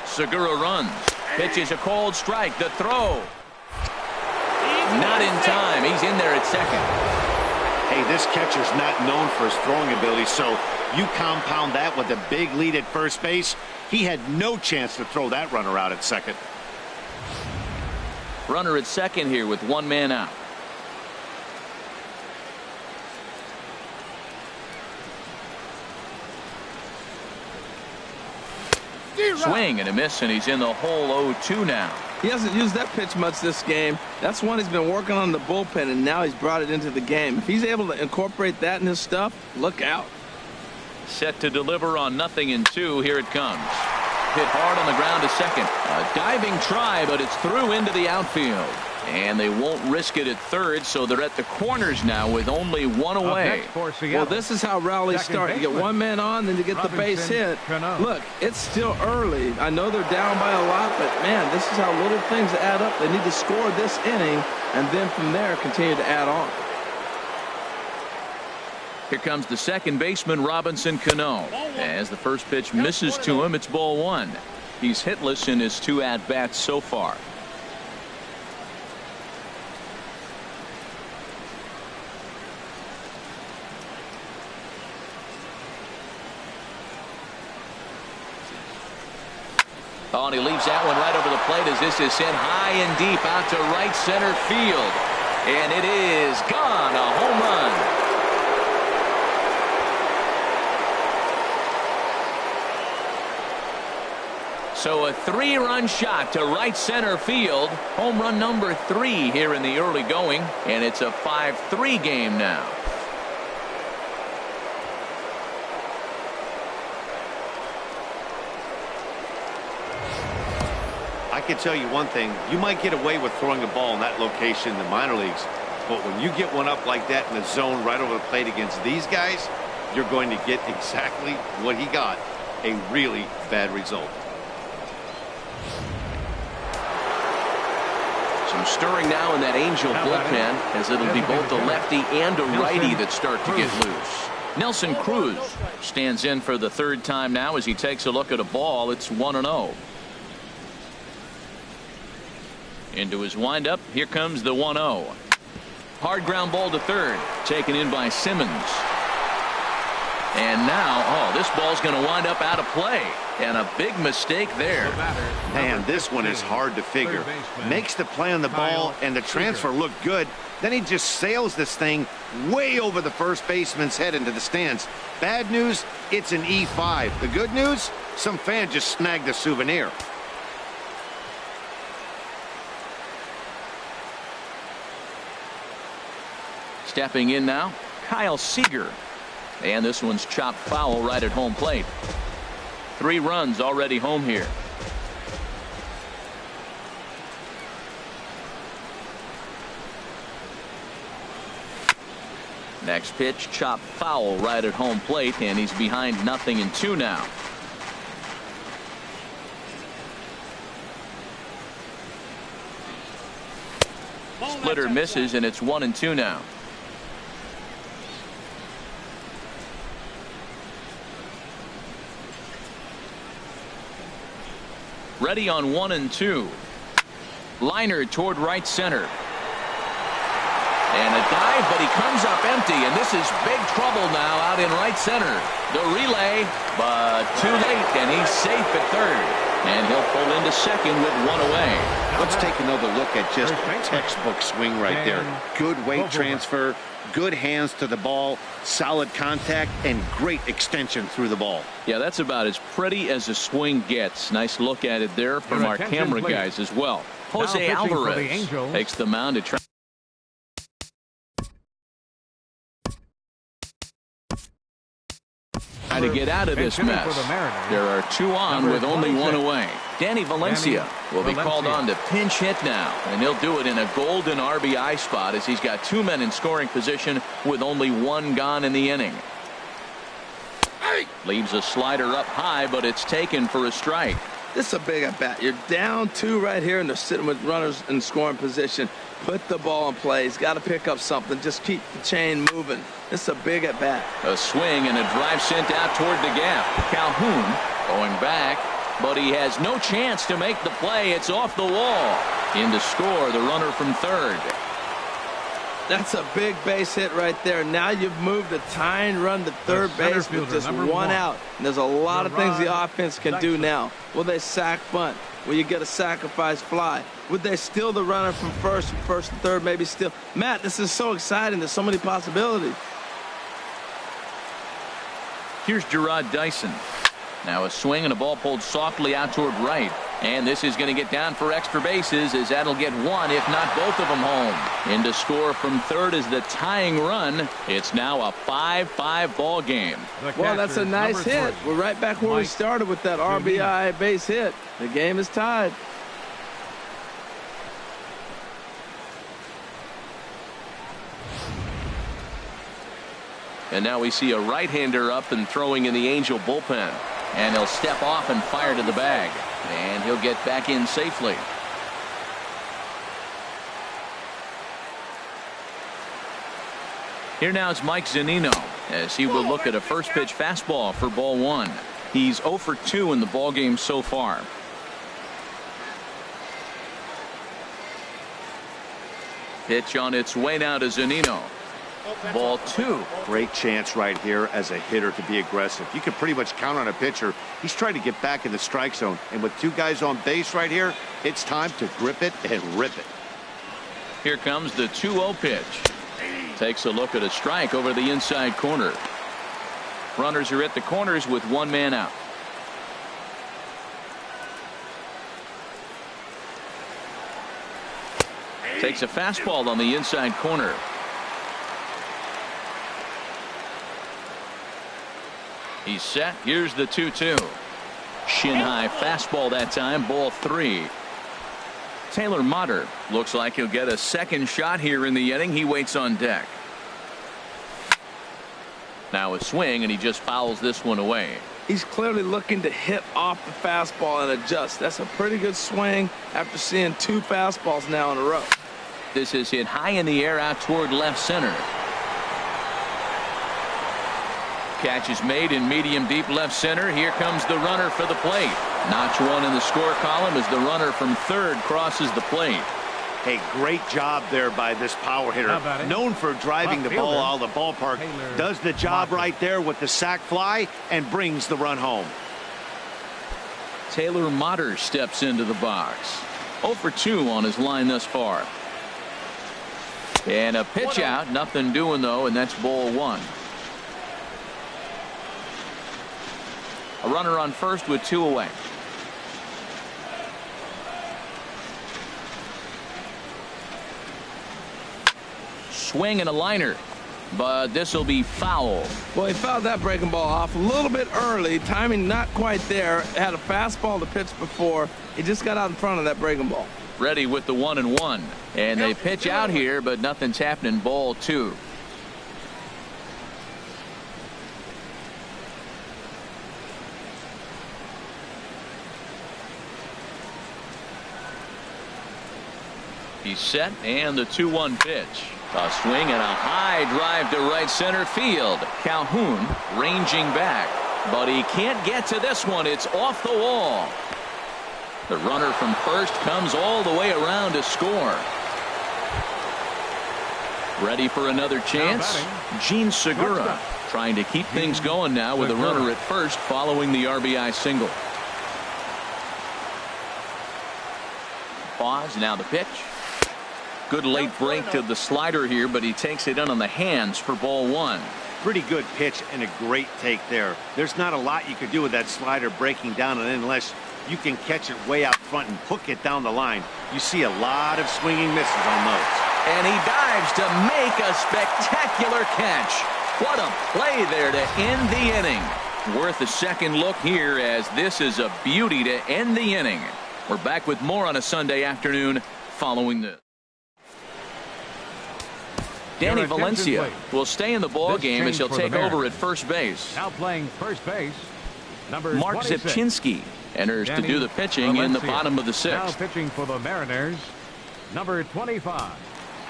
Segura runs. Pitches a cold strike. The throw. Not in time. He's in there at second. Hey, this catcher's not known for his throwing ability, so you compound that with a big lead at first base. He had no chance to throw that runner out at second. Runner at second here with 1 man out. Swing and a miss, and he's in the hole 0-2 now. He hasn't used that pitch much this game. That's one he's been working on the bullpen, and now he's brought it into the game. If he's able to incorporate that in his stuff, look out. Set to deliver on 0-2. Here it comes. hit hard on the ground to second. A diving try, but it's through into the outfield. And they won't risk it at third, so they're at the corners now with only one away. Well, this is how rallies start. You get one man on, then you get the base hit. Look, it's still early. I know they're down by a lot, but, man, this is how little things add up. They need to score this inning, and then from there continue to add on. Here comes the second baseman, Robinson Cano. As the first pitch misses to him, it's ball one. He's hitless in his 2 at-bats so far. Oh, and he leaves that one right over the plate as this is sent high and deep out to right center field. And it is gone. A home run. So a 3-run shot to right center field. Home run number 3 here in the early going. And it's a 5-3 game now. I can tell you one thing. You might get away with throwing a ball in that location in the minor leagues. But when you get one up like that in the zone right over the plate against these guys, you're going to get exactly what he got. A really bad result. Some stirring now in that Angel bullpen, as it'll be both a lefty and a righty that start to get loose. Nelson Cruz stands in for the 3rd time now as he takes a look at a ball. It's 1-0. Into his windup. Here comes the 1-0. Hard ground ball to third. Taken in by Simmons. And now, this ball's going to wind up out of play. And a big mistake there. Man, this one is hard to figure. Makes the play on the ball and the transfer look good. Then he just sails this thing way over the first baseman's head into the stands. Bad news, it's an E5. The good news, some fan just snagged a souvenir. Stepping in now, Kyle Seager. And this one's chopped foul right at home plate. 3 runs already home here. Next pitch, chopped foul right at home plate, and he's behind 0-2 now. Splitter misses, and it's 1-2 now. Ready on 1-2. Liner toward right center. And a dive, but he comes up empty, and this is big trouble now out in right center. The relay, but too late, and he's safe at third. And he'll pull into second with 1 away. Let's take another look at just a textbook swing right there. Good weight transfer, good hands to the ball, solid contact, and great extension through the ball. Yeah, that's about as pretty as a swing gets. Nice look at it there from our camera guys as well. Jose Alvarez takes the mound to try to get out of this mess. There are 2 on with only 1 away. Danny Valencia will be called on to pinch hit now, and he'll do it in a golden RBI spot as he's got 2 men in scoring position with only 1 gone in the inning. Leaves a slider up high, but it's taken for a strike. This is a big at bat. You're down 2 right here, and they're sitting with runners in scoring position. Put the ball in play. He's got to pick up something. Just keep the chain moving. This is a big at bat. A swing and a drive sent out toward the gap. Calhoun going back, but he has no chance to make the play. It's off the wall. In to score, the runner from third. That's a big base hit right there. Now you've moved a tying run to third base with just 1 out. And there's a lot of things the offense can do now. Will they sack bunt? Will you get a sacrifice fly? Would they steal the runner from first to third, maybe steal? Matt, this is so exciting. There's so many possibilities. Here's Gerard Dyson. Now a swing and a ball pulled softly out toward right. And this is going to get down for extra bases, as that'll get one, if not both of them, home. In to score from third is the tying run. It's now a 5-5 ball game. Well, that's a nice hit. We're right back where we started with that RBI base hit. The game is tied. And now we see a right-hander up and throwing in the Angel bullpen. And he'll step off and fire to the bag. And he'll get back in safely. Here now is Mike Zunino, as he will look at a first pitch fastball for ball one. He's 0 for 2 in the ballgame so far. Pitch on its way now to Zunino. Ball two. Great chance right here as a hitter to be aggressive. You can pretty much count on a pitcher. He's trying to get back in the strike zone. And with two guys on base right here, it's time to grip it and rip it. Here comes the 2-0 pitch. Takes a look at a strike over the inside corner. Runners are at the corners with one man out. Takes a fastball on the inside corner. He's set. Here's the 2-2. Shin high fastball that time. Ball three. Taylor Motter looks like he'll get a second shot here in the inning. He waits on deck. Now a swing, and he just fouls this one away. He's clearly looking to hit off the fastball and adjust. That's a pretty good swing after seeing two fastballs now in a row. This is hit high in the air out toward left center. Catch is made in medium deep left center. Here comes the runner for the plate. Notch one in the score column as the runner from third crosses the plate. Hey, great job there by this power hitter. Known for driving the ball out of the ballpark. Does the job right there with the sac fly and brings the run home. Taylor Motter steps into the box. 0 for 2 on his line thus far. And a pitch out. Nothing doing, though, and that's ball one. A runner on first with two away. Swing and a liner, but this will be foul. Well, he fouled that breaking ball off a little bit early. Timing not quite there. Had a fastball to pitch before. He just got out in front of that breaking ball. Ready with the 1-1. And they pitch out here, but nothing's happening. Ball two. He's set, and the 2-1 pitch. A swing and a high drive to right center field. Calhoun ranging back, but he can't get to this one. It's off the wall. The runner from first comes all the way around to score. Ready for another chance? Gene Segura trying to keep things going now with a runner at first following the RBI single. Pause, now the pitch. Good late break to the slider here, but he takes it in on the hands for ball one. Pretty good pitch and a great take there. There's not a lot you could do with that slider breaking down, and unless you can catch it way out front and hook it down the line, you see a lot of swinging misses on those. And he dives to make a spectacular catch. What a play there to end the inning. Worth a second look here, as this is a beauty to end the inning. We're back with more on a Sunday afternoon following this. Danny Valencia will stay in the ball game as he'll take over at first base. Now playing first base, number Mark 26. Zipchinski enters to do the pitching in the bottom of the sixth. Now pitching for the Mariners, number 25.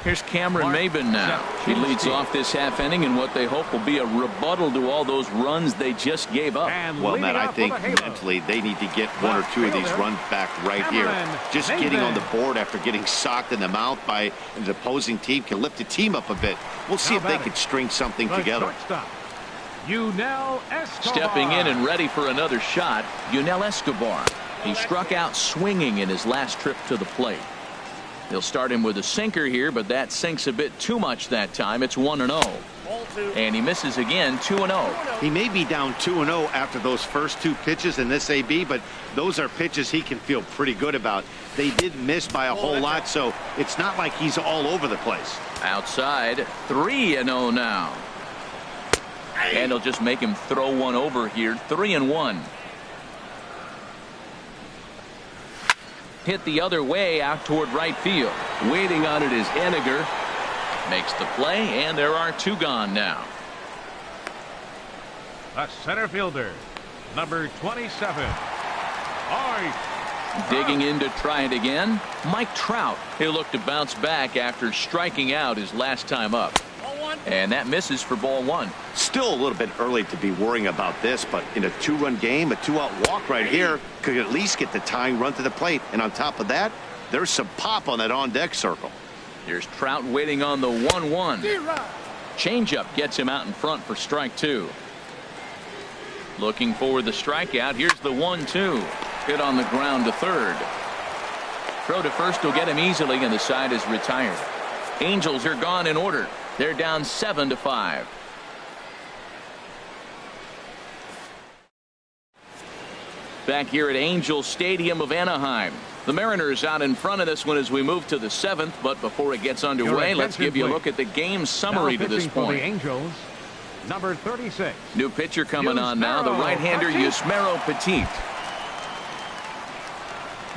Here's Cameron Maben now. He leads off this half inning in what they hope will be a rebuttal to all those runs they just gave up. Well, Matt, I think mentally they need to get one or two of these runs back right here. Just getting on the board after getting socked in the mouth by an opposing team can lift the team up a bit. We'll see if they can string something together. Stepping in and ready for another shot, Yunel Escobar. He struck out swinging in his last trip to the plate. They'll start him with a sinker here, but that sinks a bit too much that time. It's 1-0. And he misses again, 2-0. He may be down 2-0 after those first two pitches in this AB, but those are pitches he can feel pretty good about. They did miss by a whole lot, so it's not like he's all over the place. Outside, 3-0 now. And he'll just make him throw one over here, 3-1. Hit the other way out toward right field. Waiting on it is Henniger. Makes the play, and there are two gone now. The center fielder, number 27. Digging in to try it again, Mike Trout. He'll look to bounce back after striking out his last time up. And that misses for ball one. Still a little bit early to be worrying about this, but in a two-run game, a two-out walk right here could at least get the tying run to the plate. And on top of that, there's some pop on that on-deck circle. Here's Trout waiting on the 1-1. Changeup gets him out in front for strike two. Looking for the strikeout. Here's the 1-2. Hit on the ground to third. Throw to first will get him easily, and the side is retired. Angels are gone in order. They're down 7-5. Back here at Angel Stadium of Anaheim. The Mariners out in front of this one as we move to the 7th, but before it gets underway, let's give you a look at the game summary to this point. The Angels, number 36. New pitcher coming on now, the right-hander Yusmeiro Petit.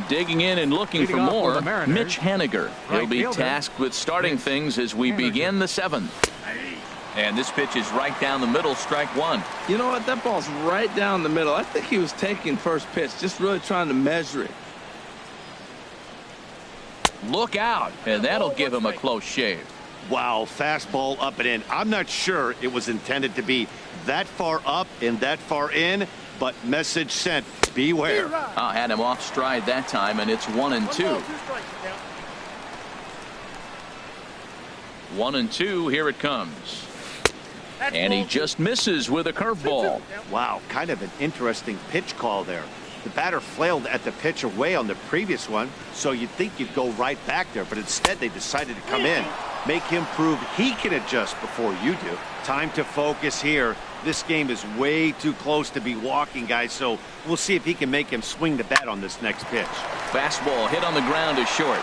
Digging in and looking for more, Mitch Henniger. He'll be tasked with starting things as we begin the 7th. And this pitch is right down the middle, strike one. You know what? That ball's right down the middle. I think he was taking first pitch, just really trying to measure it. Look out, and that'll give him a close shave. Wow, fastball up and in. I'm not sure it was intended to be that far up and that far in, but message sent, beware. Had him off stride that time, and it's 1-2. 1-2, here it comes. And he just misses with a curveball. Wow, kind of an interesting pitch call there. The batter flailed at the pitch away on the previous one, so you'd think you'd go right back there, but instead they decided to come in. Make him prove he can adjust before you do. Time to focus here. This game is way too close to be walking, guys, so we'll see if he can make him swing the bat on this next pitch. Fastball hit on the ground is short.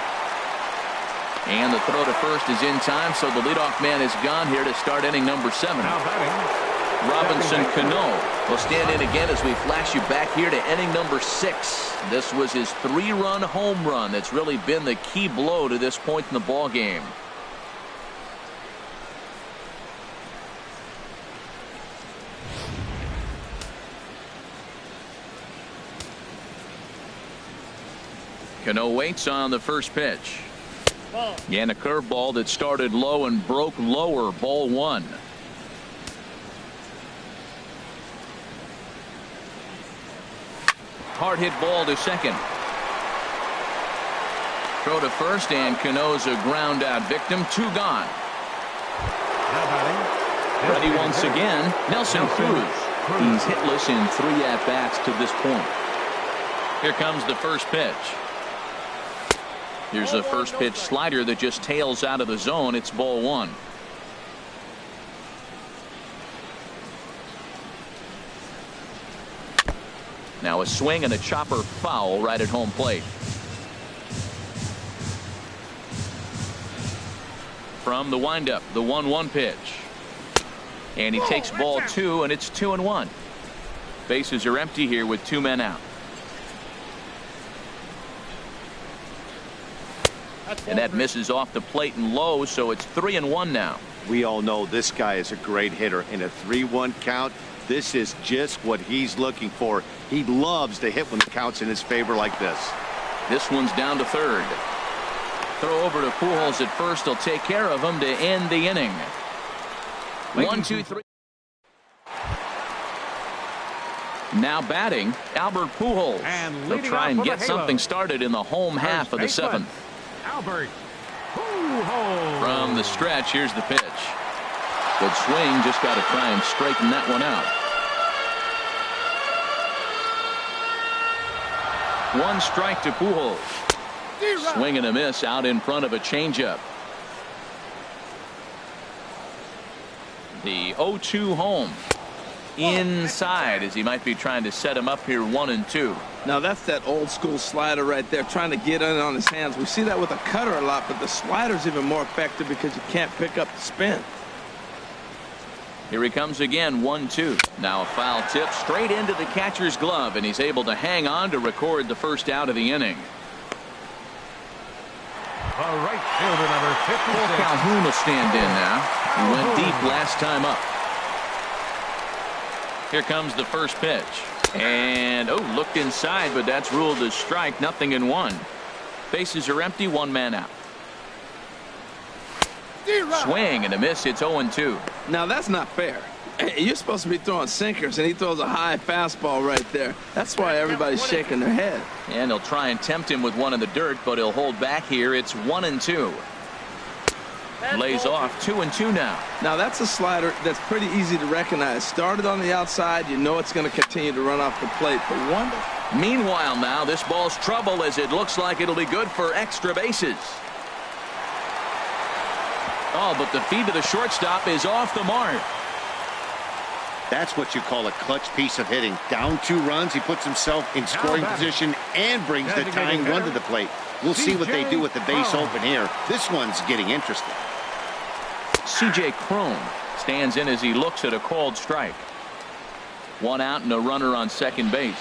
And the throw to first is in time, so the leadoff man is gone here to start inning number 7. Now batting, Robinson Cano will stand in again as we flash you back here to inning number 6. This was his 3-run home run that's really been the key blow to this point in the ball game. Cano waits on the first pitch. And a curveball that started low and broke lower, ball one. Hard hit ball to second. Throw to first, and Cano's a ground out victim. 2 gone. Ready once again, Nelson Cruz. He's hitless in 3 at-bats to this point. Here comes the first pitch. Here's a first pitch slider that just tails out of the zone. It's ball one. Now a swing and a chopper foul right at home plate. From the windup, the 1-1 pitch. And he takes ball 2, and it's 2-1. Bases are empty here with 2 men out. And that misses off the plate and low, so it's 3-1 now. We all know this guy is a great hitter. In a 3-1 count, this is just what he's looking for. He loves to hit when the count's in his favor like this. This one's down to third. Throw over to Pujols at first. He'll take care of him to end the inning. 1, 2, 3. Now batting, Albert Pujols. He'll try and get something started in the home half of the 7th. Albert Pujols. From the stretch, here's the pitch. Good swing, just got to try and straighten that one out. 1 strike to Pujols. Swing and a miss out in front of a changeup. The 0-2 home. Inside as he might be trying to set him up here 1-2. Now that's that old school slider right there, trying to get in on his hands. We see that with a cutter a lot, but the slider's even more effective because you can't pick up the spin. Here he comes again, 1-2. Now a foul tip straight into the catcher's glove, and he's able to hang on to record the first out of the inning. The right fielder, number 56. Calhoun will stand in now. He went deep last time up. Here comes the first pitch. And, looked inside, but that's ruled as strike. 0-1. Bases are empty, one man out. Swing and a miss. It's 0-2. Now that's not fair. You're supposed to be throwing sinkers, and he throws a high fastball right there. That's why everybody's shaking their head. And he'll try and tempt him with one in the dirt, but he'll hold back here. It's 1-2. Lays off 2-2 now. Now that's a slider that's pretty easy to recognize. Started on the outside, you know it's going to continue to run off the plate. But meanwhile now this ball's trouble as it looks like it'll be good for extra bases. Oh, but the feed to the shortstop is off the mark. That's what you call a clutch piece of hitting. Down 2 runs, he puts himself in scoring position and brings the tying run to the plate. We'll see what they do with the base open here. This one's getting interesting. C.J. Cron stands in as he looks at a called strike. 1 out and a runner on second base.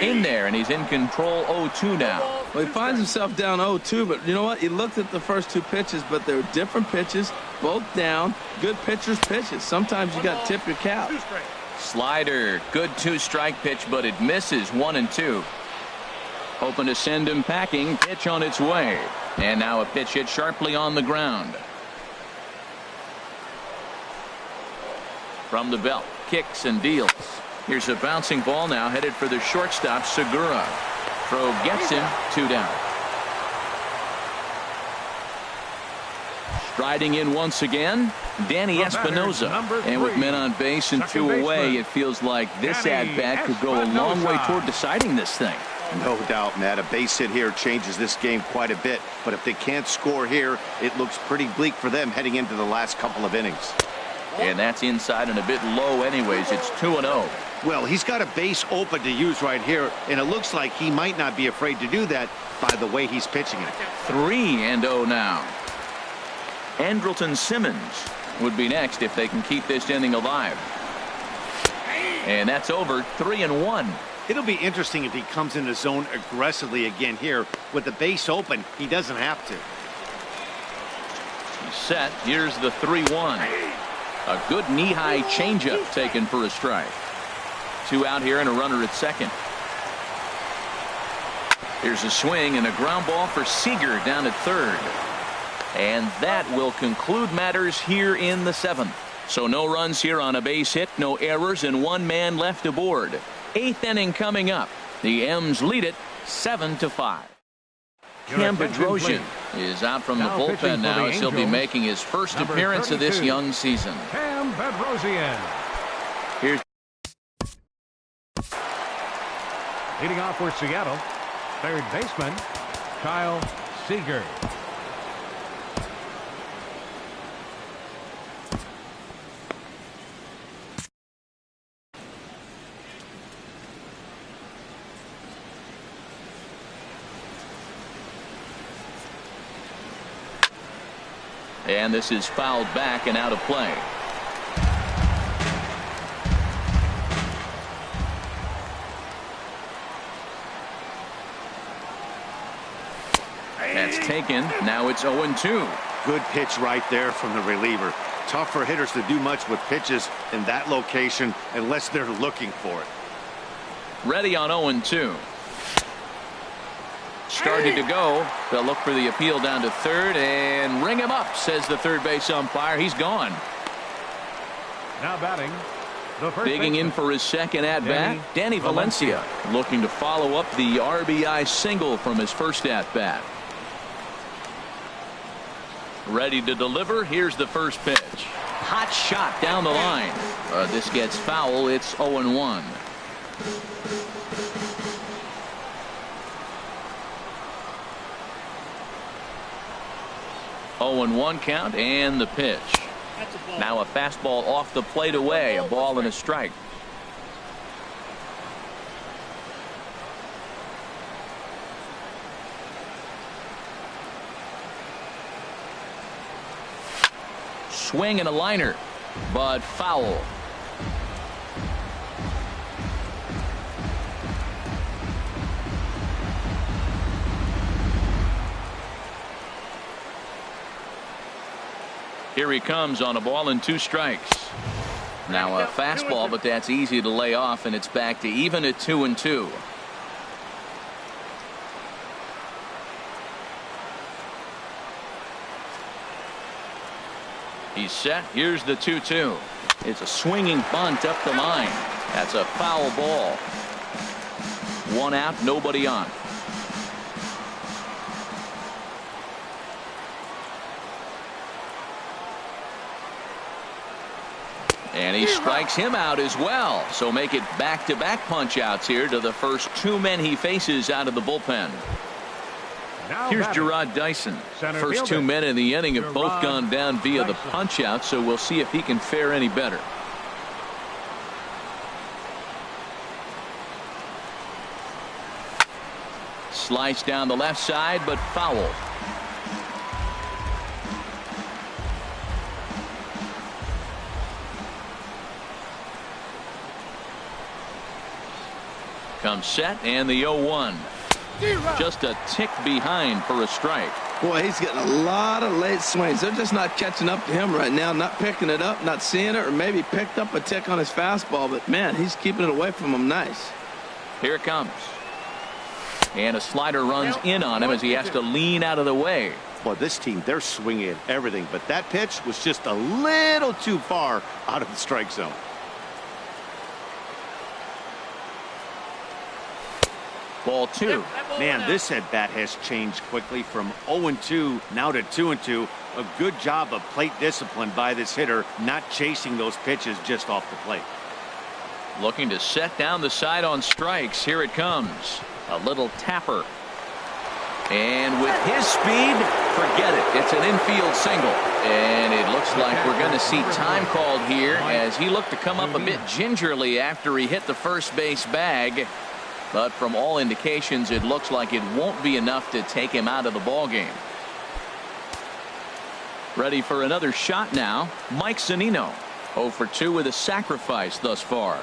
In there, and he's in control. 0-2 now. Well, he finds himself down 0-2, but you know what? He looked at the first 2 pitches, but they were different pitches, both down. Good pitchers' pitches. Sometimes you got to tip your cap. Slider, good 2-strike pitch, but it misses. 1-2. Hoping to send him packing. Pitch on its way. And now a pitch hit sharply on the ground. From the belt, kicks and deals. Here's a bouncing ball now headed for the shortstop, Segura. Throw gets him, 2 down. Striding in once again, Danny Espinosa. And with men on base and 2 away, it feels like this at-bat could go a long way toward deciding this thing. No doubt, Matt. A base hit here changes this game quite a bit. But if they can't score here, it looks pretty bleak for them heading into the last couple of innings. And that's inside and a bit low anyways. It's 2-0. Well, he's got a base open to use right here, and it looks like he might not be afraid to do that by the way he's pitching it. 3-0 now. Andrelton Simmons would be next if they can keep this inning alive. And that's over. 3-1. It'll be interesting if he comes in the zone aggressively again here. With the base open, he doesn't have to. He's set. Here's the 3-1. A good knee-high changeup taken for a strike. 2 out here and a runner at second. Here's a swing and a ground ball for Seager down at third. And that will conclude matters here in the 7th. So no runs here on a base hit, no errors, and 1 man left aboard. 8th inning coming up. The M's lead it 7-5. Cam Bedrosian is out from the bullpen now as he'll be making his first appearance of this young season. Cam Bedrosian. Here's leading off for Seattle, third baseman Kyle Seager. And this is fouled back and out of play. That's taken. Now it's 0-2. Good pitch right there from the reliever. Tough for hitters to do much with pitches in that location unless they're looking for it. Ready on 0-2. Starting to go. They'll look for the appeal down to third and ring him up, says the third base umpire. He's gone. Now batting, the first digging in for his second at bat, Danny Valencia, looking to follow up the RBI single from his first at bat. Ready to deliver. Here's the first pitch. Hot shot down the line. This gets foul. It's 0-1. 0-1 count and the pitch. Now a fastball off the plate away, a ball and a strike. Swing and a liner, but foul. Here he comes on a ball and 2 strikes. Now a fastball, but that's easy to lay off, and it's back to even at 2-2. He's set. Here's the 2-2. It's a swinging bunt up the line. That's a foul ball. 1 out, nobody on. And he strikes him out as well. So make it back-to-back punch-outs here to the first 2 men he faces out of the bullpen. Here's Gerard Dyson. First 2 men in the inning have both gone down via the punch-out, so we'll see if he can fare any better. Slice down the left side, but foul. Comes set and the 0-1. Just a tick behind for a strike. Boy, he's getting a lot of late swings. They're just not catching up to him right now, not picking it up, not seeing it, or maybe picked up a tick on his fastball. But, man, he's keeping it away from him nice. Here it comes. And a slider runs in on him as he has to lean out of the way. Well, this team, they're swinging everything, but that pitch was just a little too far out of the strike zone. Ball 2. Man, this at bat has changed quickly from 0-2 now to 2-2. A good job of plate discipline by this hitter, not chasing those pitches just off the plate. Looking to set down the side on strikes. Here it comes. A little tapper. And with his speed, forget it. It's an infield single. And it looks like we're going to see time called here as he looked to come up a bit gingerly after he hit the first base bag. But from all indications, it looks like it won't be enough to take him out of the ball game. Ready for another shot now. Mike Zunino. 0 for 2 with a sacrifice thus far.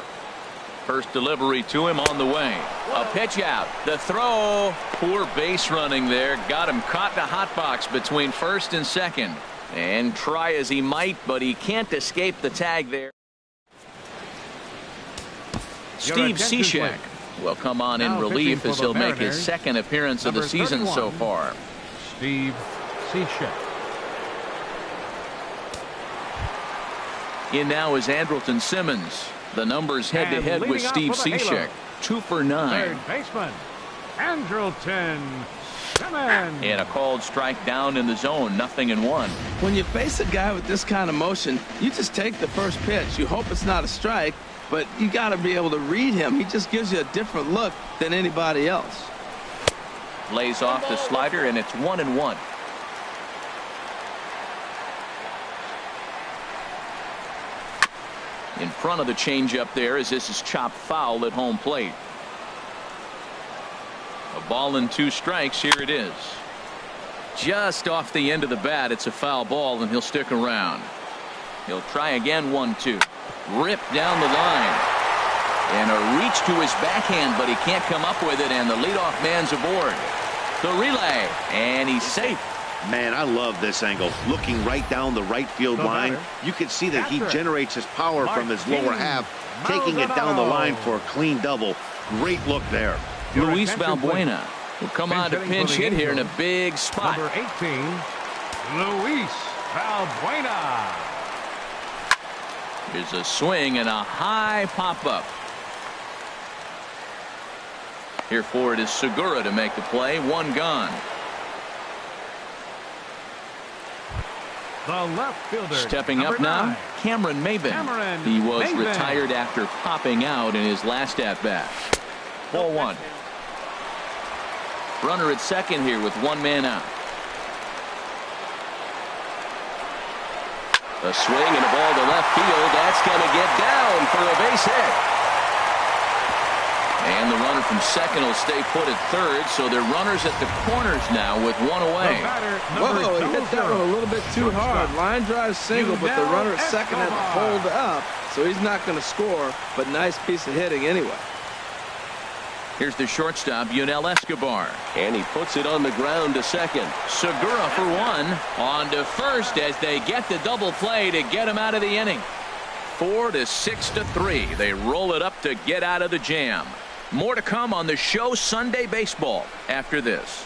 First delivery to him on the way. A pitch out. The throw. Poor base running there. Got him caught in a hot box between first and second. And try as he might, but he can't escape the tag there. Steve Seahawks will come on in relief as he'll make his second appearance of the season so far. Steve Seahawks. In now is Andrelton Simmons. The numbers head-to-head with Steve Seahawks. 2 for 9. Third baseman, Andrelton Simmons. And a called strike down in the zone. 0-1. When you face a guy with this kind of motion, you just take the first pitch. You hope it's not a strike, but you got to be able to read him. He just gives you a different look than anybody else. Lays off the slider, and it's 1-1. In front of the changeup there as this is chopped foul at home plate. A ball and 2 strikes. Here it is. Just off the end of the bat. It's a foul ball, and he'll stick around. He'll try again. 1-2. Ripped down the line. And a reach to his backhand, but he can't come up with it, and the leadoff man's aboard. The relay, and he's safe. Man, I love this angle. Looking right down the right field line, you can see that he generates his power from his lower half, taking it down the line for a clean double. Great look there. Luis Valbuena will come on to pinch hit here in a big spot. Number 18, Luis Valbuena. Here's a swing and a high pop-up. Here for it is Segura to make the play. 1 gone. The left fielder. Stepping up now, 9. Cameron Maybin. He was retired after popping out in his last at-bat. Ball 1. Runner at second here with 1 man out. A swing and a ball to left field. That's going to get down for a base hit. And the runner from second will stay put at third, so they're runners at the corners now with one away. Whoa, he hit that one a little bit too hard. Line drive single, but the runner at second had to hold up, so he's not going to score, but nice piece of hitting anyway. Here's the shortstop, Yunel Escobar. And he puts it on the ground to second. Segura for one. On to first as they get the double play to get him out of the inning. 4-6-3. They roll it up to get out of the jam. More to come on the show Sunday Baseball after this.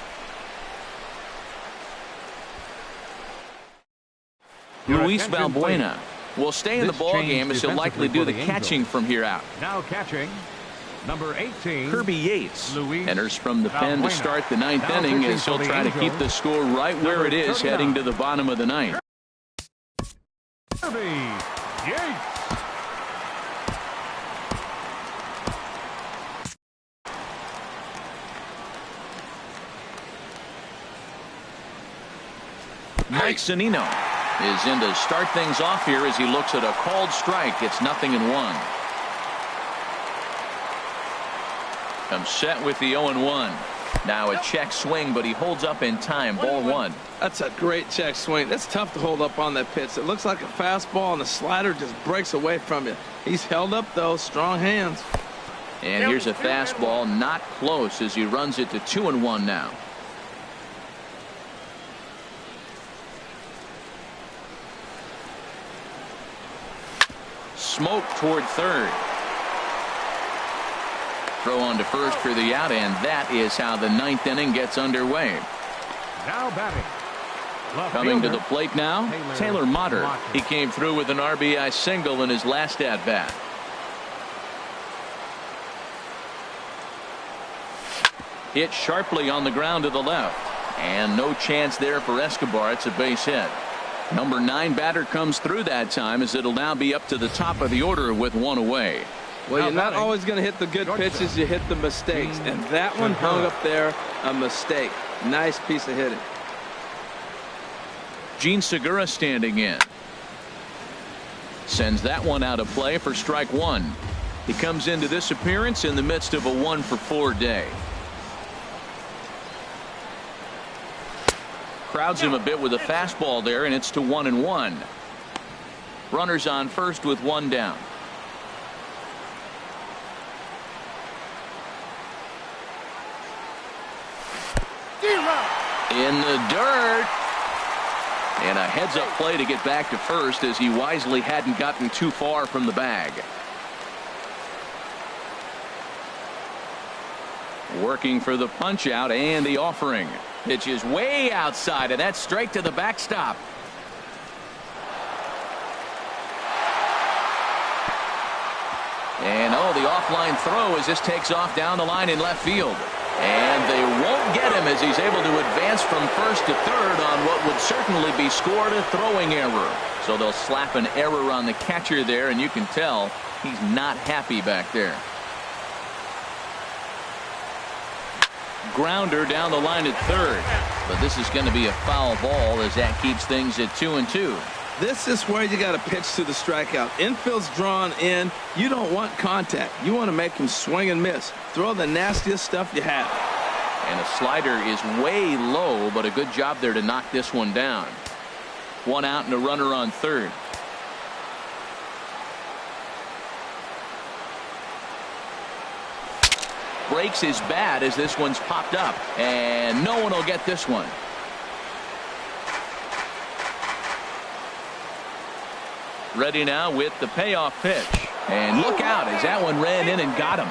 Luis Valbuena will stay in the ball game as he'll likely do the catching from here out. Now catching, number 18, Kirby Yates Luis enters from the pen to start the ninth inning as he'll try to keep the score right where it is heading to the bottom of the ninth. Kirby Yates. Mike Zunino is in to start things off here as he looks at a called strike. It's 0-1. Comes set with the 0-1. Now a check swing, but he holds up in time. Ball one. That's a great check swing. That's tough to hold up on that pitch. It looks like a fastball, and the slider just breaks away from you. He's held up, though. Strong hands. And here's a fastball, not close, as he runs it to 2-1 now. Smoke toward third. Throw on to first for the out, and that is how the ninth inning gets underway. Now batting. Coming to the plate now, Taylor Motter. He came through with an RBI single in his last at bat. Hit sharply on the ground to the left, and no chance there for Escobar. It's a base hit. Number 9 batter comes through that time, as it'll now be up to the top of the order with one away. Well, you're not always going to hit the good pitches. You hit the mistakes, and that one hung up there, a mistake. Nice piece of hitting. Gene Segura standing in. Sends that one out of play for strike one. He comes into this appearance in the midst of a 1-for-4 day. Crowds him a bit with a fastball there, and it's to 1-1. Runners on first with one down. In the dirt. And a heads-up play to get back to first, as he wisely hadn't gotten too far from the bag. Working for the punch out and the offering. Pitch is way outside, and that's straight to the backstop. And the offline throw as this takes off down the line in left field. And they won't get him as he's able to advance from first to third on what would certainly be scored a throwing error. So they'll slap an error on the catcher there, and you can tell he's not happy back there. Grounder down the line at third, but this is going to be a foul ball as that keeps things at 2-2. This is where you got to pitch to the strikeout. Infield's drawn in. You don't want contact. You want to make him swing and miss. Throw the nastiest stuff you have. And a slider is way low, but a good job there to knock this one down. One out and a runner on third. Breaks his bat as this one's popped up, and no one will get this one. Ready now with the payoff pitch, and look out as that one ran in and got him.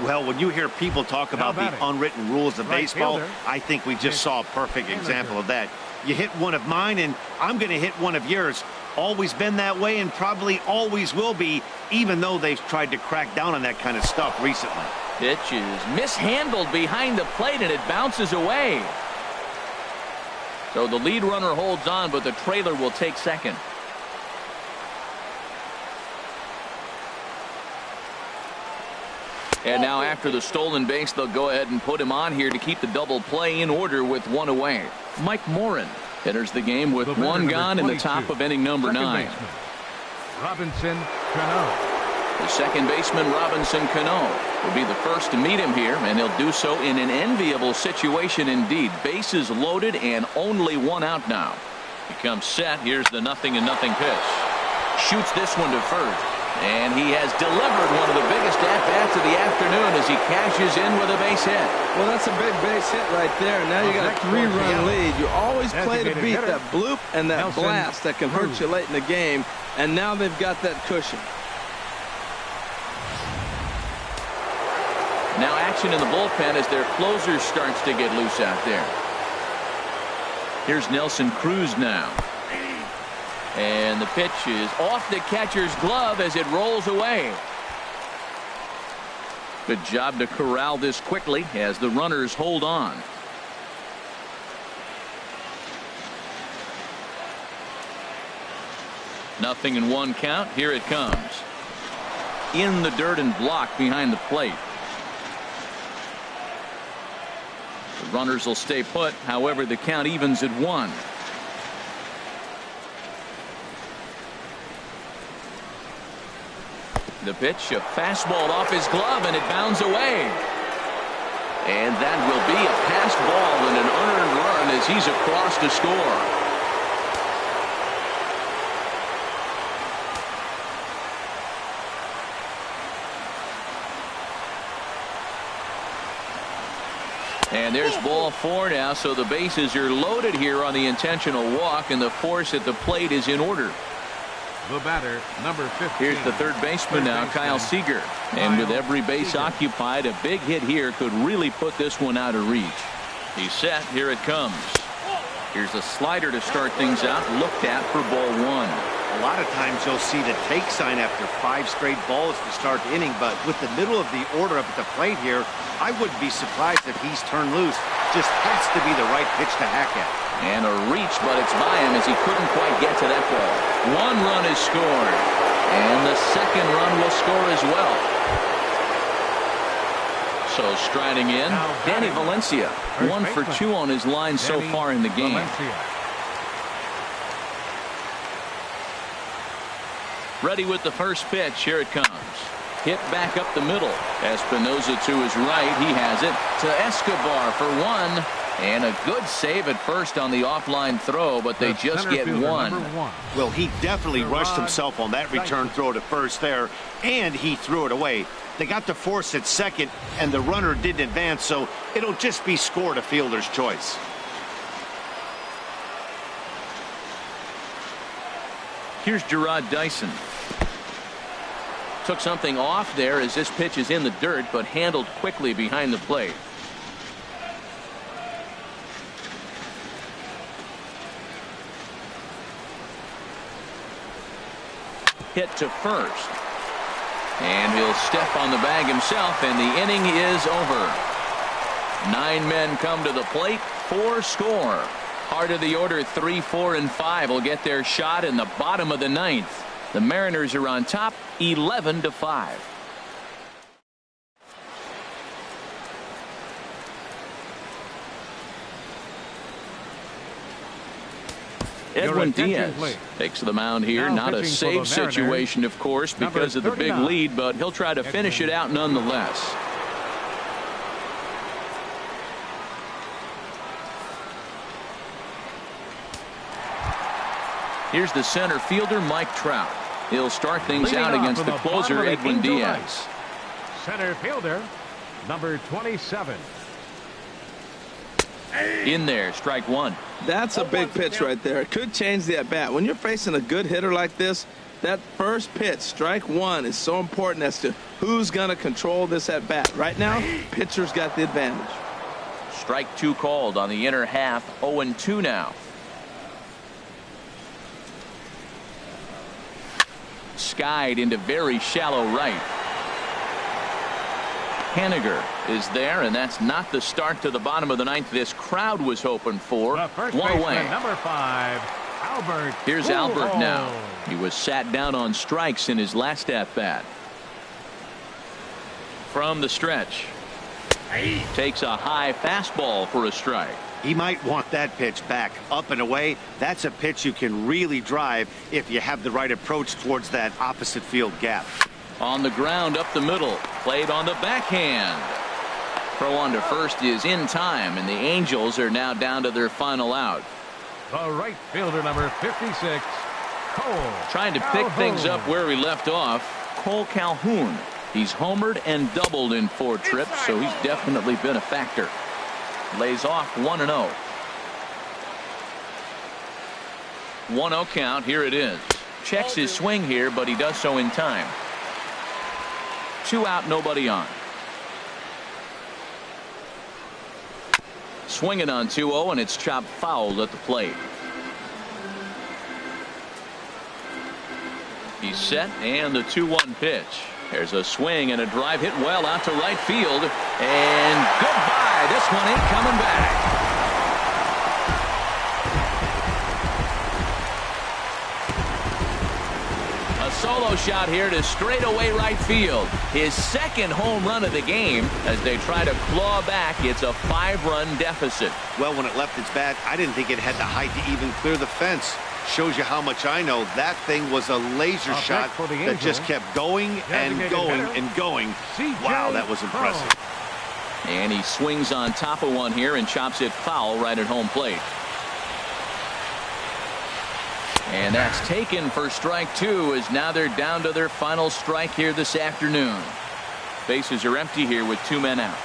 Well, when you hear people talk about the unwritten rules of baseball, I think we just saw a perfect example of that. You hit one of mine, and I'm going to hit one of yours. Always been that way, and probably always will be, even though they've tried to crack down on that kind of stuff recently. Pitch is mishandled behind the plate, and it bounces away. So the lead runner holds on, but the trailer will take second. And now after the stolen base, they'll go ahead and put him on here to keep the double play in order with one away. Mike Morin Enters the game with one gone in the top of inning number 9. Robinson Cano. The second baseman, Robinson Cano, will be the first to meet him here, and he'll do so in an enviable situation indeed. Bases loaded and only one out now. He comes set. Here's the 0-0 pitch. Shoots this one to first, and he has delivered one of the biggest at-bats of the afternoon as he cashes in with a base hit. Well, that's a big base hit right there. Now you got a 3-run lead. You always play to beat that bloop and that blast that can hurt you late in the game, and now they've got that cushion. Now action in the bullpen as their closer starts to get loose out there. Here's Nelson Cruz now. And the pitch is off the catcher's glove as it rolls away. Good job to corral this quickly as the runners hold on. Nothing in one count. Here it comes. In the dirt and blocked behind the plate. The runners will stay put. However, the count evens at 1. The pitch, a fastball off his glove, and it bounds away. And that will be a passed ball and an unearned run as he's across to score. And there's ball 4 now, so the bases are loaded here on the intentional walk, and the force at the plate is in order. The batter, number 15. Here's the third baseman now, Kyle Seager. And with every base occupied, a big hit here could really put this one out of reach. He's set. Here it comes. Here's a slider to start things out, looked at for ball 1. A lot of times you'll see the take sign after 5 straight balls to start the inning, but with the middle of the order up at the plate here, I wouldn't be surprised if he's turned loose. Just has to be the right pitch to hack at. And a reach, but it's by him as he couldn't quite get to that ball. 1 run is scored, and the second run will score as well. So striding in, Danny Valencia, 1 for 2 on his line so far in the game. Ready with the first pitch. Here it comes. Hit back up the middle. Espinosa to his right. He has it to Escobar for 1. And a good save at first on the offline throw, but they just get 1. Well, he definitely rushed himself on that return throw to first there, and he threw it away. They got the force at second, and the runner didn't advance, so it'll just be scored a fielder's choice. Here's Gerard Dyson. Took something off there as this pitch is in the dirt, but handled quickly behind the plate. Hit to first. And he'll step on the bag himself, and the inning is over. 9 men come to the plate, 4 score. Heart of the order, 3, 4, and 5 will get their shot in the bottom of the 9th. The Mariners are on top, 11-5. Edwin Diaz takes the mound here. Not a safe situation, of course, because of the big lead, but he'll try to finish it out nonetheless. Here's the center fielder, Mike Trout. He'll start things out against the closer, Edwin Diaz. Center fielder, number 27. In there, strike 1. That's a big pitch right there. It could change the at-bat. When you're facing a good hitter like this, that first pitch, strike 1, is so important as to who's going to control this at-bat. Right now, pitcher's got the advantage. Strike 2 called on the inner half, 0-2 now. Skied into very shallow right. Henniger is there, and that's not the start to the bottom of the 9th this crowd was hoping for. One away. Number 5, Albert. Here's Albert now. He was sat down on strikes in his last at bat. From the stretch. Takes a high fastball for a strike. He might want that pitch back, up and away. That's a pitch you can really drive if you have the right approach towards that opposite field gap. On the ground up the middle, played on the backhand. Throw on to first is in time, and the Angels are now down to their final out. The right fielder, number 56, Cole Trying to pick things up where he left off, Cole Calhoun. He's homered and doubled in 4 trips, so he's definitely been a factor. Lays off 1-0. 1-0 count. Here it is. Checks his swing here, but he does so in time. 2 out, nobody on. Swinging on 2-0, and it's chopped foul at the plate. He's set, and the 2-1 pitch. There's a swing and a drive hit well out to right field, and goodbye. This one ain't coming back. A solo shot here to straightaway right field. His second home run of the game as they try to claw back. It's a 5-run deficit. Well, when it left its bat, I didn't think it had the height to even clear the fence. Shows you how much I know. That thing was a laser shot that just kept going and going and going. Wow, that was impressive. And he swings on top of one here and chops it foul right at home plate. And that's taken for strike 2, as now they're down to their final strike here this afternoon. Bases are empty here with 2 men out.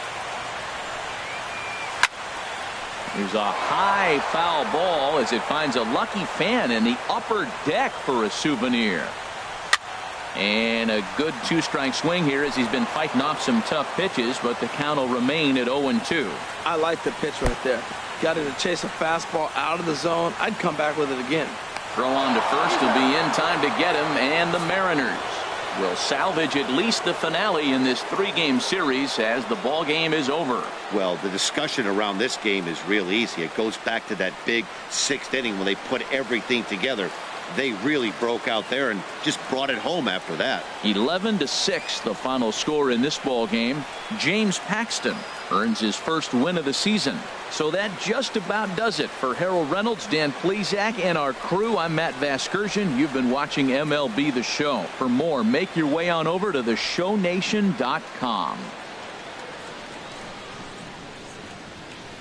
Here's a high foul ball as it finds a lucky fan in the upper deck for a souvenir. And a good 2-strike swing here as he's been fighting off some tough pitches, but the count will remain at 0-2. I like the pitch right there. Got it to chase a fastball out of the zone. I'd come back with it again. Throw on to first will be in time to get him, and the Mariners will salvage at least the finale in this 3-game series as the ball game is over. Well, the discussion around this game is real easy. It goes back to that big 6th inning when they put everything together. They really broke out there and just brought it home after that. 11-6 the final score in this ball game. James Paxton earns his first win of the season. So that just about does it for Harold Reynolds, Dan Plesac, and our crew. I'm Matt Vasgersian. You've been watching MLB The Show. For more, make your way on over to theshownation.com.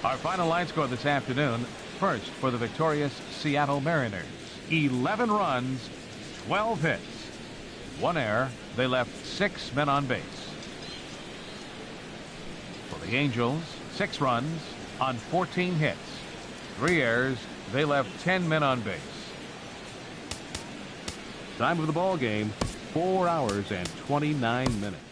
Our final line score this afternoon. First for the victorious Seattle Mariners. 11 runs, 12 hits, 1 error. They left 6 men on base. For the Angels, 6 runs on 14 hits, 3 errors. They left 10 men on base. Time of the ball game, 4 hours and 29 minutes.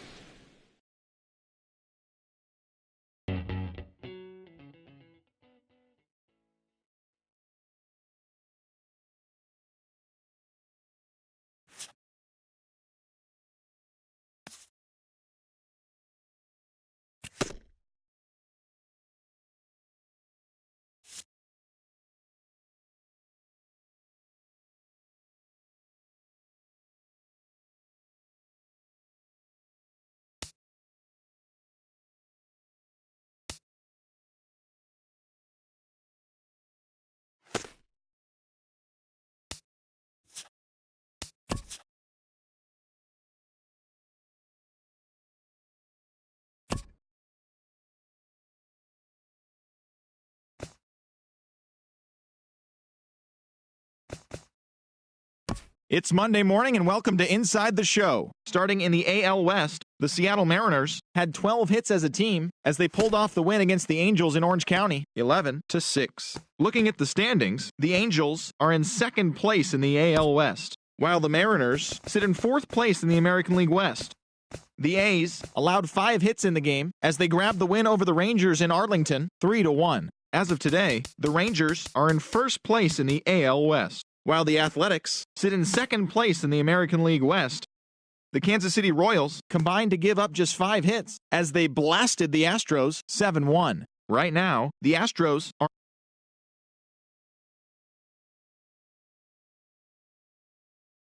It's Monday morning, and welcome to Inside the Show. Starting in the AL West, the Seattle Mariners had 12 hits as a team as they pulled off the win against the Angels in Orange County, 11-6. Looking at the standings, the Angels are in 2nd place in the AL West, while the Mariners sit in 4th place in the American League West. The A's allowed 5 hits in the game as they grabbed the win over the Rangers in Arlington, 3-1. As of today, the Rangers are in 1st place in the AL West, while the Athletics sit in 2nd place in the American League West. The Kansas City Royals combined to give up just 5 hits as they blasted the Astros 7-1. Right now, the Astros are